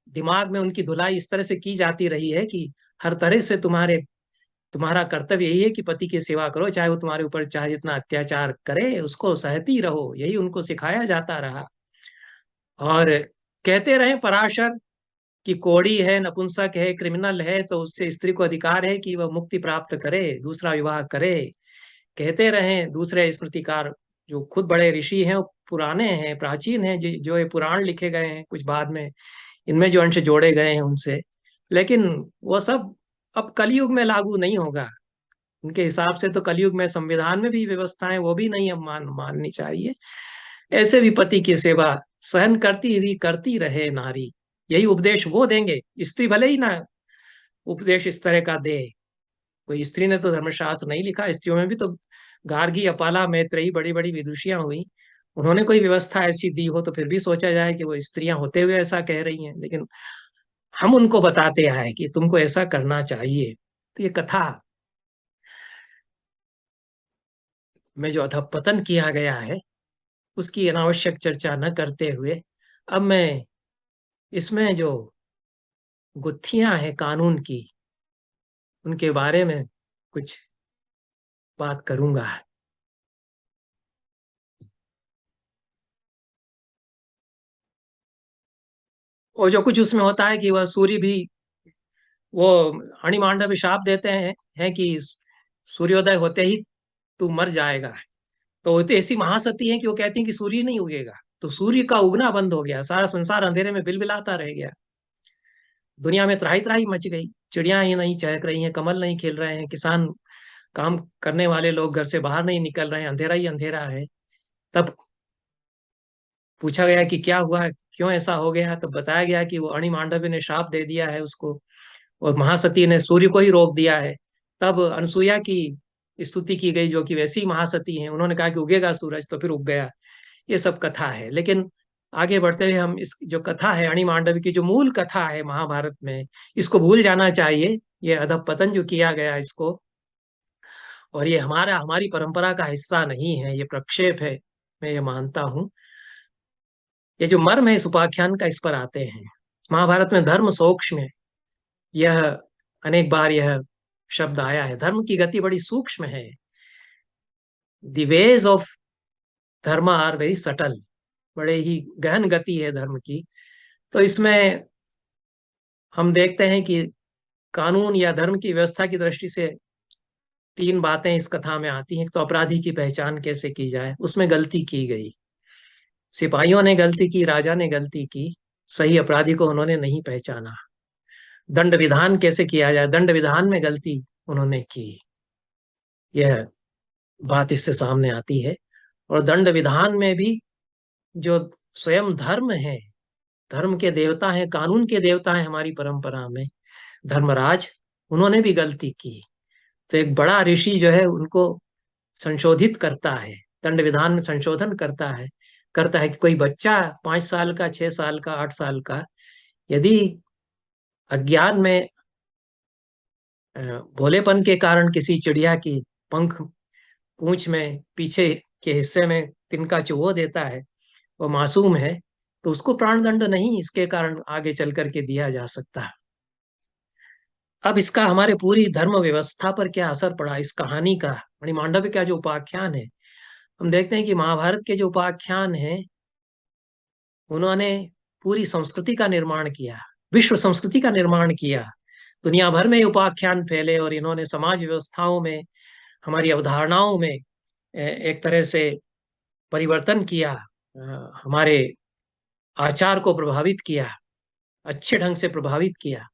दिमाग में उनकी धुलाई इस तरह से की जाती रही है कि हर तरह से तुम्हारा कर्तव्य यही है कि पति की सेवा करो, चाहे वो तुम्हारे ऊपर चाहे जितना अत्याचार करे उसको सहती रहो, यही उनको सिखाया जाता रहा। और कहते रहे पराशर कि कोढ़ी है, नपुंसक है, क्रिमिनल है, तो उससे स्त्री को अधिकार है कि वह मुक्ति प्राप्त करे, दूसरा विवाह करे। कहते रहे दूसरे स्मृतिकार जो खुद बड़े ऋषि हैं, वो पुराने हैं, प्राचीन हैं, जो ये पुराण लिखे गए हैं कुछ बाद में इनमें जो अंश जोड़े गए हैं उनसे, लेकिन वो सब अब कलयुग में लागू नहीं होगा। उनके हिसाब से तो कलयुग में संविधान में भी व्यवस्थाएं वो भी नहीं अब माननी चाहिए। ऐसे भी पति की सेवा सहन करती रहे नारी, यही उपदेश वो देंगे। स्त्री भले ही ना उपदेश इस तरह का दे, कोई स्त्री ने तो धर्मशास्त्र नहीं लिखा, स्त्रियों में भी तो गार्गी, अपाला, मैत्रेयी बड़ी बड़ी विदुषियां हुई, उन्होंने कोई व्यवस्था ऐसी दी हो तो फिर भी सोचा जाए कि वो स्त्रियां होते हुए ऐसा कह रही हैं, लेकिन हम उनको बताते आए कि तुमको ऐसा करना चाहिए। तो ये कथा में जो अधःपतन किया गया है उसकी अनावश्यक चर्चा न करते हुए अब मैं इसमें जो गुत्थियां हैं कानून की उनके बारे में कुछ बात करूंगा। और जो कुछ उसमें होता है कि वह सूर्य भी, वो अणिमांडव शाप देते हैं कि सूर्योदय होते ही तू मर जाएगा। तो वो तो ऐसी महासती है कि वो कहती है कि सूर्य नहीं उगेगा, तो सूर्य का उगना बंद हो गया, सारा संसार अंधेरे में बिलबिलाता रह गया। दुनिया में त्राही त्राही मच गई, चिड़िया ही नहीं चहक रही हैं, कमल नहीं खिल रहे हैं, किसान काम करने वाले लोग घर से बाहर नहीं निकल रहे हैं, अंधेरा ही अंधेरा है। तब पूछा गया कि क्या हुआ, क्यों ऐसा हो गया, तब बताया गया कि वो अणि मांडव्य ने शाप दे दिया है उसको, और महासती ने सूर्य को ही रोक दिया है। तब अनसुईया की स्तुति की गई जो कि वैसी महासती हैं, उन्होंने कहा कि उगेगा सूरज, तो फिर उग गया। ये सब कथा है, लेकिन आगे बढ़ते हुए हम इस जो कथा है अणि मांडव की, जो मूल कथा है महाभारत में, इसको भूल जाना चाहिए। ये अधःपतन जो किया गया इसको, और ये हमारी परंपरा का हिस्सा नहीं है, ये प्रक्षेप है, मैं ये मानता हूँ। ये जो मर्म है इस उपाख्यान का, इस पर आते हैं। महाभारत में धर्म सूक्ष्म है, यह अनेक बार यह शब्द आया है। धर्म की गति बड़ी सूक्ष्म है। द वेज ऑफ धर्म आर वेरी सटल, बड़े ही गहन गति है धर्म की। तो इसमें हम देखते हैं कि कानून या धर्म की व्यवस्था की दृष्टि से तीन बातें इस कथा में आती हैं। तो अपराधी की पहचान कैसे की जाए, उसमें गलती की गई, सिपाहियों ने गलती की, राजा ने गलती की, सही अपराधी को उन्होंने नहीं पहचाना। दंड विधान कैसे किया जाए, दंड विधान में गलती उन्होंने की, यह बात इससे सामने आती है। और दंड विधान में भी जो स्वयं धर्म है, धर्म के देवता हैं, कानून के देवता हैं हमारी परंपरा में, धर्मराज, उन्होंने भी गलती की। तो एक बड़ा ऋषि जो है उनको संशोधित करता है, दंड विधान में संशोधन करता है कि कोई बच्चा 5 साल का, 6 साल का, 8 साल का, यदि अज्ञान में अ, भोलेपन के कारण किसी चिड़िया की पंख पूंछ में पीछे के हिस्से में तिनका चुभो देता है, वो मासूम है, तो उसको प्राणदंड नहीं इसके कारण आगे चल करके दिया जा सकता। अब इसका हमारे पूरी धर्म व्यवस्था पर क्या असर पड़ा इस कहानी का, मणिमांडव का जो उपाख्यान है। हम देखते हैं कि महाभारत के जो उपाख्यान हैं उन्होंने पूरी संस्कृति का निर्माण किया, विश्व संस्कृति का निर्माण किया। दुनिया भर में ये उपाख्यान फैले और इन्होंने समाज व्यवस्थाओं में, हमारी अवधारणाओं में एक तरह से परिवर्तन किया, हमारे आचार को प्रभावित किया, अच्छे ढंग से प्रभावित किया।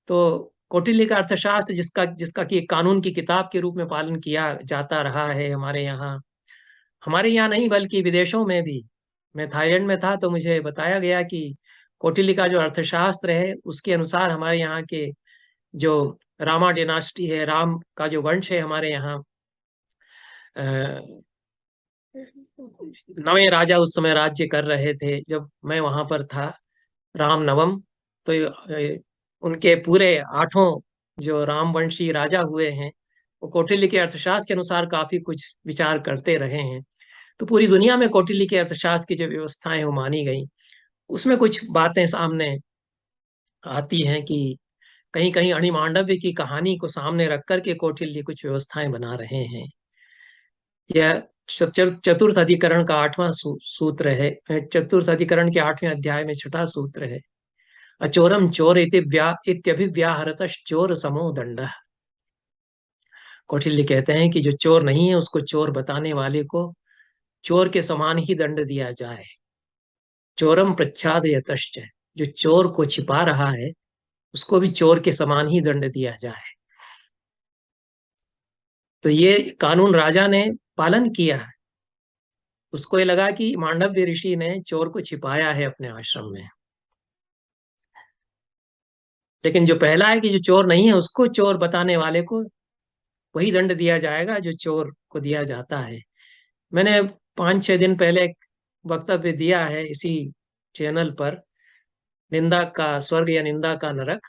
तो कौटिल्य का अर्थशास्त्र, जिसका जिसका कि एक कानून की किताब के रूप में पालन किया जाता रहा है हमारे यहाँ नहीं बल्कि विदेशों में भी। मैं थाईलैंड में था तो मुझे बताया गया कि कौटिल्य का जो अर्थशास्त्र है उसके अनुसार हमारे यहाँ के जो रामा डिनास्टी है, राम का जो वंश है हमारे यहाँ, नवे राजा उस समय राज्य कर रहे थे जब मैं वहां पर था, राम नवम। तो उनके पूरे 8 जो रामवंशी राजा हुए हैं वो कौटिल्य के अर्थशास्त्र के अनुसार काफी कुछ विचार करते रहे हैं। तो पूरी दुनिया में कौटिल्य के अर्थशास्त्र की जो व्यवस्थाएं वो मानी गई। उसमें कुछ बातें सामने आती हैं कि कहीं कहीं अणिमांडव्य की कहानी को सामने रख करके कौटिल्य कुछ व्यवस्थाएं बना रहे हैं। यह चतुर्थ अधिकरण का 8वां सूत्र है, चतुर्थ अधिकरण के 8वें अध्याय में 6ठा सूत्र है। अचोरम चोर इति इत्यभिव्याहरत चोर समो दंड। कौटिल्य कहते हैं कि जो चोर नहीं है उसको चोर बताने वाले को चोर के समान ही दंड दिया जाए। चोरम प्रच्छाद यतश्च, जो चोर को छिपा रहा है उसको भी चोर के समान ही दंड दिया जाए। तो ये कानून राजा ने पालन किया। उसको ये लगा कि मांडव्य ऋषि ने चोर को छिपाया है अपने आश्रम में। लेकिन जो पहला है कि जो चोर नहीं है उसको चोर बताने वाले को वही दंड दिया जाएगा जो चोर को दिया जाता है। मैंने 5-6 दिन पहले एक वक्तव्य दिया है इसी चैनल पर, निंदा का स्वर्ग या निंदा का नरक।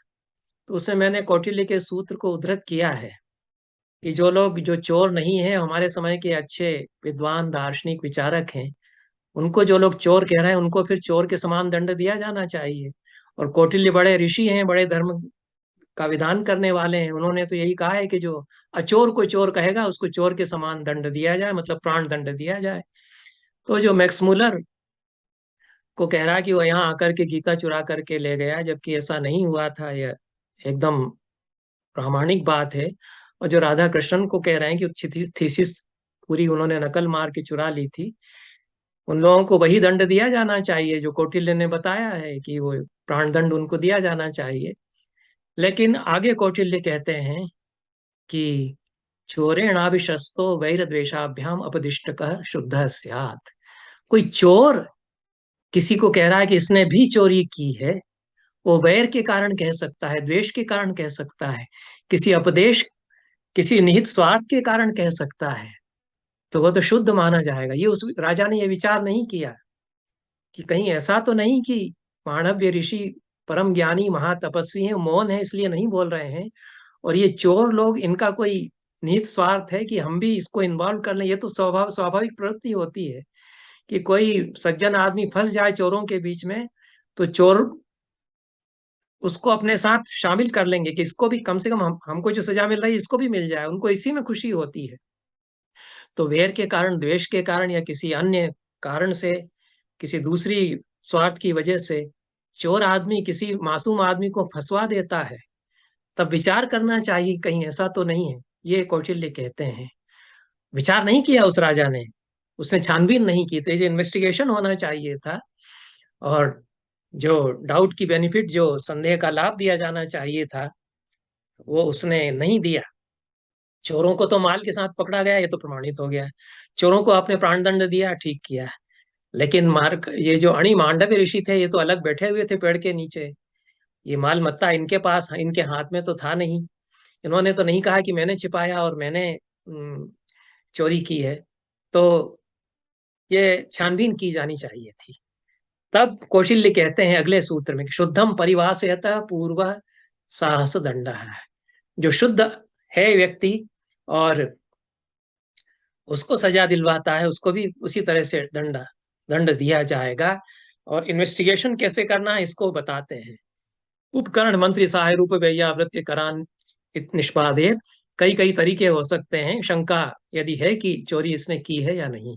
तो उसमें मैंने कौटिल्य के सूत्र को उद्धृत किया है कि जो लोग जो चोर नहीं है, हमारे समय के अच्छे विद्वान दार्शनिक विचारक हैं, उनको जो लोग चोर कह रहे हैं उनको फिर चोर के समान दंड दिया जाना चाहिए। और कौटिल्य बड़े ऋषि हैं, बड़े धर्म का विधान करने वाले हैं। उन्होंने तो यही कहा है कि जो अचोर को चोर कहेगा उसको चोर के समान दंड दिया जाए, मतलब प्राण दंड दिया जाए। तो जो मैक्स मुलर को कह रहा है कि वो यहाँ आकर के गीता चुरा करके ले गया, जबकि ऐसा नहीं हुआ था, यह एकदम प्रामाणिक बात है। और जो राधा कृष्णन को कह रहे हैं कि थीसिस पूरी उन्होंने नकल मार के चुरा ली थी, उन लोगों को वही दंड दिया जाना चाहिए जो कौटिल्य ने बताया है कि वो प्राण दंड उनको दिया जाना चाहिए। लेकिन आगे कौटिल्य कहते हैं कि चोरेणाभिशस्तो वैरद्वेषाभ्याम अपदिष्टक शुद्ध स्यात्। कोई चोर किसी को कह रहा है कि इसने भी चोरी की है, वो वैर के कारण कह सकता है, द्वेष के कारण कह सकता है, किसी अपदेश, किसी निहित स्वार्थ के कारण कह सकता है, तो वो तो शुद्ध माना जाएगा। ये उस राजा ने ये विचार नहीं किया कि कहीं ऐसा तो नहीं कि मानव्य ऋषि परम ज्ञानी महातपस्वी हैं, मौन है इसलिए नहीं बोल रहे हैं, और ये चोर लोग इनका कोई निहित स्वार्थ है कि हम भी इसको इन्वॉल्व कर लें। ये तो स्वाभाविक प्रवृत्ति होती है कि कोई सज्जन आदमी फंस जाए चोरों के बीच में, तो चोर उसको अपने साथ शामिल कर लेंगे कि इसको भी कम से कम हमको जो सजा मिल रही है इसको भी मिल जाए, उनको इसी में खुशी होती है। तो वैर के कारण, द्वेष के कारण या किसी अन्य कारण से, किसी दूसरी स्वार्थ की वजह से चोर आदमी किसी मासूम आदमी को फंसवा देता है, तब विचार करना चाहिए कहीं ऐसा तो नहीं है। ये कौटिल्य कहते हैं। विचार नहीं किया उस राजा ने, उसने छानबीन नहीं की, तो ये इन्वेस्टिगेशन होना चाहिए था। और जो डाउट की बेनिफिट, जो संदेह का लाभ दिया जाना चाहिए था, वो उसने नहीं दिया। चोरों को तो माल के साथ पकड़ा गया, ये तो प्रमाणित हो गया है। चोरों को आपने प्राणदंड दिया, ठीक किया। लेकिन मार्क, ये जो अणि मांडव्य ऋषि थे, ये तो अलग बैठे हुए थे पेड़ के नीचे। ये माल मत्ता इनके पास, इनके हाथ में तो था नहीं। इन्होंने तो नहीं कहा कि मैंने छिपाया और मैंने चोरी की है। तो ये छानबीन की जानी चाहिए थी। तब कौटिल्य कहते हैं अगले सूत्र में कि शुद्धम परिवासयतः पूर्व साहस दंड है। जो शुद्ध है व्यक्ति और उसको सजा दिलवाता है, उसको भी उसी तरह से दंड दंड दिया जाएगा। और इन्वेस्टिगेशन कैसे करना है इसको बताते हैं। उपकरण मंत्री सहाय रूप व्यावृत्ति करान निष्पादित। कई कई तरीके हो सकते हैं शंका यदि है कि चोरी इसने की है या नहीं।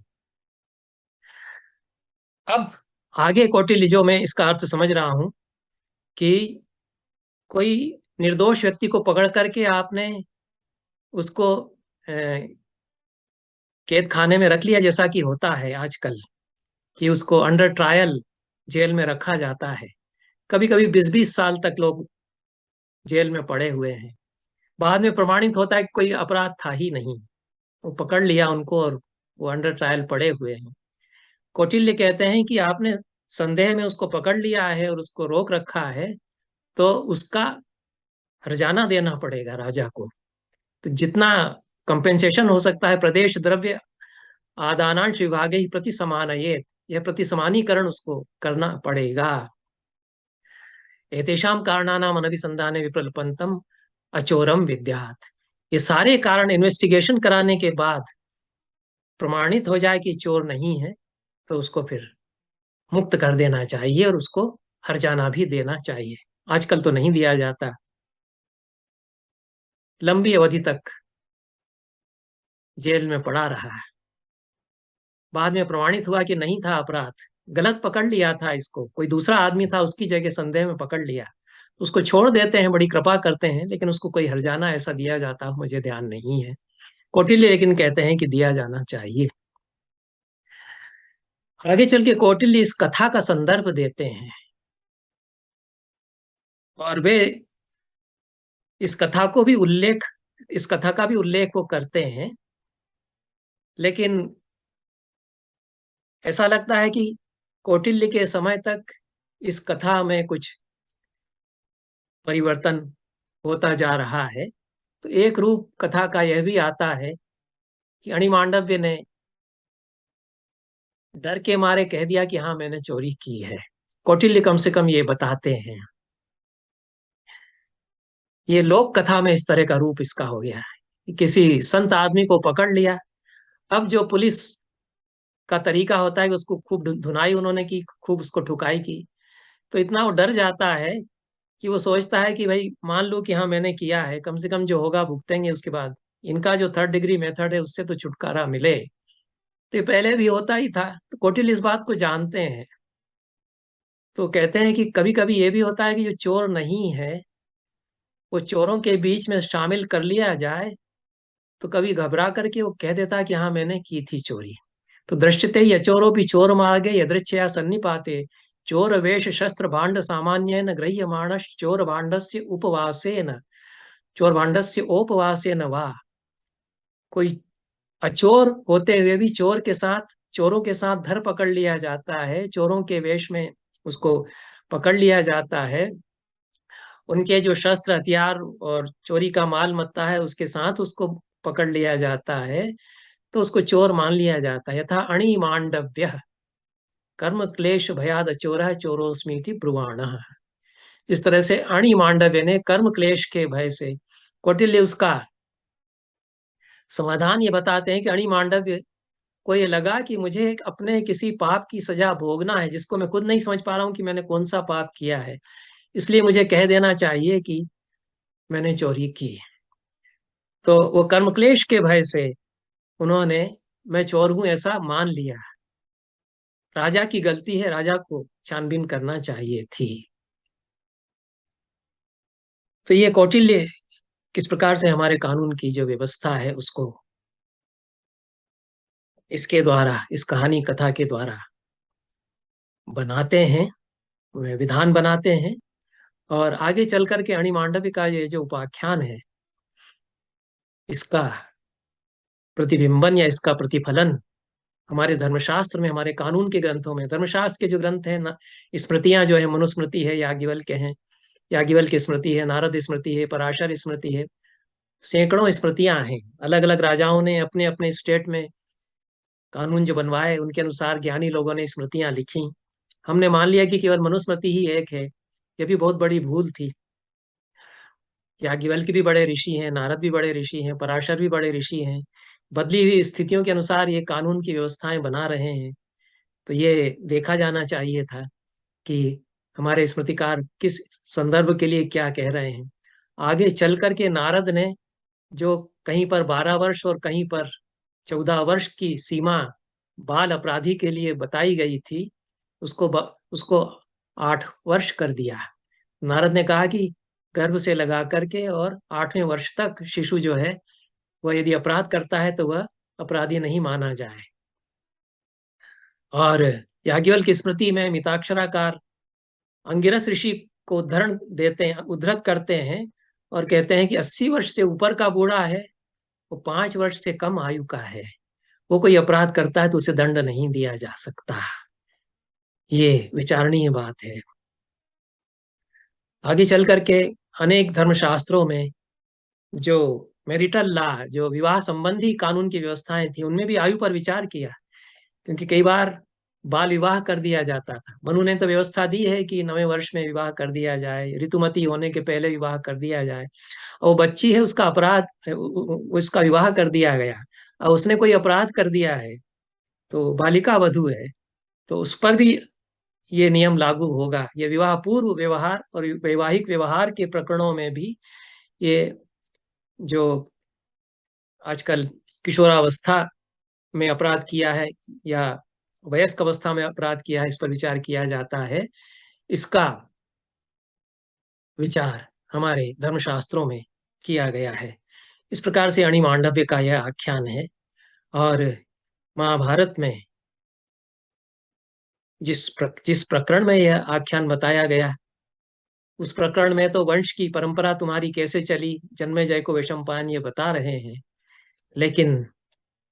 अब आगे कौटिल्य, जो मैं इसका अर्थ समझ रहा हूं कि कोई निर्दोष व्यक्ति को पकड़ करके आपने उसको कैद खाने में रख लिया, जैसा कि होता है आजकल कि उसको अंडर ट्रायल जेल में रखा जाता है। कभी कभी 20-20 साल तक लोग जेल में पड़े हुए हैं। बाद में प्रमाणित होता है कि कोई अपराध था ही नहीं, वो पकड़ लिया उनको और वो अंडर ट्रायल पड़े हुए हैं। कौटिल्य कहते हैं कि आपने संदेह में उसको पकड़ लिया है और उसको रोक रखा है, तो उसका हर्जाना देना पड़ेगा राजा को। तो जितना कंपेंसेशन हो सकता है, प्रदेश द्रव्य आदानांश विभागे ही प्रति समानयेत, यह प्रति समानीकरण उसको करना पड़ेगा। एतेषाम कारणानाम अनभिसंधाने विप्रलपंतम अचोरम विद्यात्। ये सारे कारण इन्वेस्टिगेशन कराने के बाद प्रमाणित हो जाए कि चोर नहीं है, तो उसको फिर मुक्त कर देना चाहिए और उसको हर्जाना भी देना चाहिए। आजकल तो नहीं दिया जाता, लंबी अवधि तक जेल में पड़ा रहा है। बाद में प्रमाणित हुआ कि नहीं था अपराध, गलत पकड़ लिया था, इसको कोई दूसरा आदमी था, उसकी जगह संदेह में पकड़ लिया, उसको छोड़ देते हैं, बड़ी कृपा करते हैं, लेकिन उसको कोई हर्जाना ऐसा दिया जाता मुझे ध्यान नहीं है। कौटिल्य लेकिन कहते हैं कि दिया जाना चाहिए। आगे चल के कौटिल्य इस कथा का संदर्भ देते हैं और वे इस कथा को भी उल्लेख इस कथा का भी उल्लेख वो करते हैं, लेकिन ऐसा लगता है कि कौटिल्य के समय तक इस कथा में कुछ परिवर्तन होता जा रहा है। तो एक रूप कथा का यह भी आता है कि अणिमांडव्य ने डर के मारे कह दिया कि हाँ मैंने चोरी की है। कौटिल्य कम से कम ये बताते हैं। ये लोक कथा में इस तरह का रूप इसका हो गया है कि किसी संत आदमी को पकड़ लिया। अब जो पुलिस का तरीका होता है कि उसको खूब धुनाई उन्होंने की, खूब उसको ठुकाई की, तो इतना वो डर जाता है कि वो सोचता है कि भाई मान लो कि हाँ मैंने किया है, कम से कम जो होगा भुगतेंगे, उसके बाद इनका जो थर्ड डिग्री मेथड है उससे तो छुटकारा मिले। तो ये पहले भी होता ही था, तो कौटिल्य इस बात को जानते हैं। तो कहते हैं कि कभी कभी ये भी होता है कि जो चोर नहीं है वो चोरों के बीच में शामिल कर लिया जाए, तो कभी घबरा करके वो कह देता है कि हाँ मैंने की थी चोरी। तो दृश्यते ही अचोरोपि चोर मार्गे यदृच्छया सन्निपाते चोर वेश शस्त्र भांड सामान्येन गृह्यमाणश्च चोर भांडस्य उपवासेन चोर भांडस्य उपवासेन वा। कोई अचोर होते हुए भी चोरों के साथ धर पकड़ लिया जाता है, चोरों के वेश में उसको पकड़ लिया जाता है, उनके जो शस्त्र हथियार और चोरी का माल मत्ता है उसके साथ उसको पकड़ लिया जाता है, तो उसको चोर मान लिया जाता है। यथा अणि मांडव्य कर्म क्लेश भयाद अचोर चोरोस्मीति ब्रुवाण। जिस तरह से अणि मांडव्य ने कर्म क्लेश के भय से, कौटिल्य उसका समाधान ये बताते हैं कि अणि मांडव्य को ये लगा कि मुझे अपने किसी पाप की सजा भोगना है जिसको मैं खुद नहीं समझ पा रहा हूं कि मैंने कौन सा पाप किया है, इसलिए मुझे कह देना चाहिए कि मैंने चोरी की। तो वो कर्म क्लेश के भय से उन्होंने मैं चोर हूं ऐसा मान लिया। राजा की गलती है, राजा को छानबीन करना चाहिए थी। तो ये कौटिल्य किस प्रकार से हमारे कानून की जो व्यवस्था है उसको इसके द्वारा, इस कहानी कथा के द्वारा बनाते हैं, वे विधान बनाते हैं। और आगे चल करके अणिमांडव्य का ये जो उपाख्यान है, इसका प्रतिबिंबन या इसका प्रतिफलन हमारे धर्मशास्त्र में, हमारे कानून के ग्रंथों में, धर्मशास्त्र के जो ग्रंथ हैं ना, स्मृतियां जो है, मनुस्मृति है, याज्ञवल्क्य है, याज्ञवल्क्य स्मृति है, नारद स्मृति है, पराशर स्मृति है, सैकड़ों स्मृतियां हैं। अलग अलग राजाओं ने अपने अपने स्टेट में कानून जो बनवाए उनके अनुसार ज्ञानी लोगों ने स्मृतियां लिखी। हमने मान लिया कि केवल मनुस्मृति ही एक है, यह भी बहुत बड़ी भूल थी। याज्ञवल्क्य भी बड़े ऋषि हैं, नारद भी बड़े ऋषि हैं, पराशर भी बड़े ऋषि हैं, बदली हुई स्थितियों के अनुसार ये कानून की व्यवस्थाएं बना रहे हैं। तो ये देखा जाना चाहिए था कि हमारे स्मृतिकार किस संदर्भ के लिए क्या कह रहे हैं। आगे चल करके नारद ने जो कहीं पर 12 वर्ष और कहीं पर 14 वर्ष की सीमा बाल अपराधी के लिए बताई गई थी, उसको 8 वर्ष कर दिया। नारद ने कहा कि गर्भ से लगा करके और 8वें वर्ष तक शिशु जो है वह यदि अपराध करता है तो वह अपराधी नहीं माना जाए। और याज्ञवल्क्य की स्मृति में मिताक्षराकार अंगिरस ऋषि को उद्धरण देते हैं, उद्धृत करते हैं और कहते हैं कि 80 वर्ष से ऊपर का बूढ़ा है, वो 5 वर्ष से कम आयु का है, वो कोई अपराध करता है तो उसे दंड नहीं दिया जा सकता। ये विचारणीय बात है। आगे चल करके अनेक धर्मशास्त्रों में जो मैरिटल लॉ, जो विवाह संबंधी कानून की व्यवस्थाएं थी, उनमें भी आयु पर विचार किया, क्योंकि कई बार बाल विवाह कर दिया जाता था। मनु ने तो व्यवस्था दी है कि 9वें वर्ष में विवाह कर दिया जाए, ऋतुमती होने के पहले विवाह कर दिया जाए। और वो बच्ची है, उसका अपराध उसका विवाह कर दिया गया, और उसने कोई अपराध कर दिया है तो बालिका वधू है, तो उस पर भी ये नियम लागू होगा। ये विवाह पूर्व व्यवहार और वैवाहिक व्यवहार के प्रकरणों में भी ये जो आजकल किशोरावस्था में अपराध किया है या वयस्क अवस्था में अपराध किया है, इस पर विचार किया जाता है। इसका विचार हमारे धर्मशास्त्रों में किया गया है। इस प्रकार से अणिमांडव्य का यह आख्यान है। और महाभारत में जिस प्रकरण में यह आख्यान बताया गया, उस प्रकरण में तो वंश की परंपरा तुम्हारी कैसे चली, जन्मेजय को वैशंपायन ये बता रहे हैं। लेकिन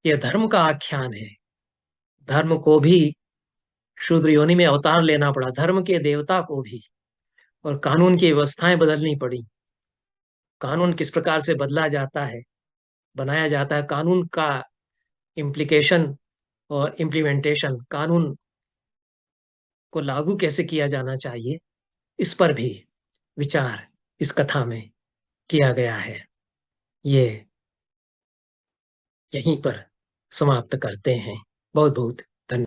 यह धर्म का आख्यान है। धर्म को भी शूद्र योनि में अवतार लेना पड़ा, धर्म के देवता को भी, और कानून की व्यवस्थाएं बदलनी पड़ी। कानून किस प्रकार से बदला जाता है, बनाया जाता है, कानून का इम्प्लीकेशन और इम्प्लीमेंटेशन, कानून को लागू कैसे किया जाना चाहिए, इस पर भी विचार इस कथा में किया गया है। ये यहीं पर समाप्त करते हैं। बहुत बहुत धन्यवाद।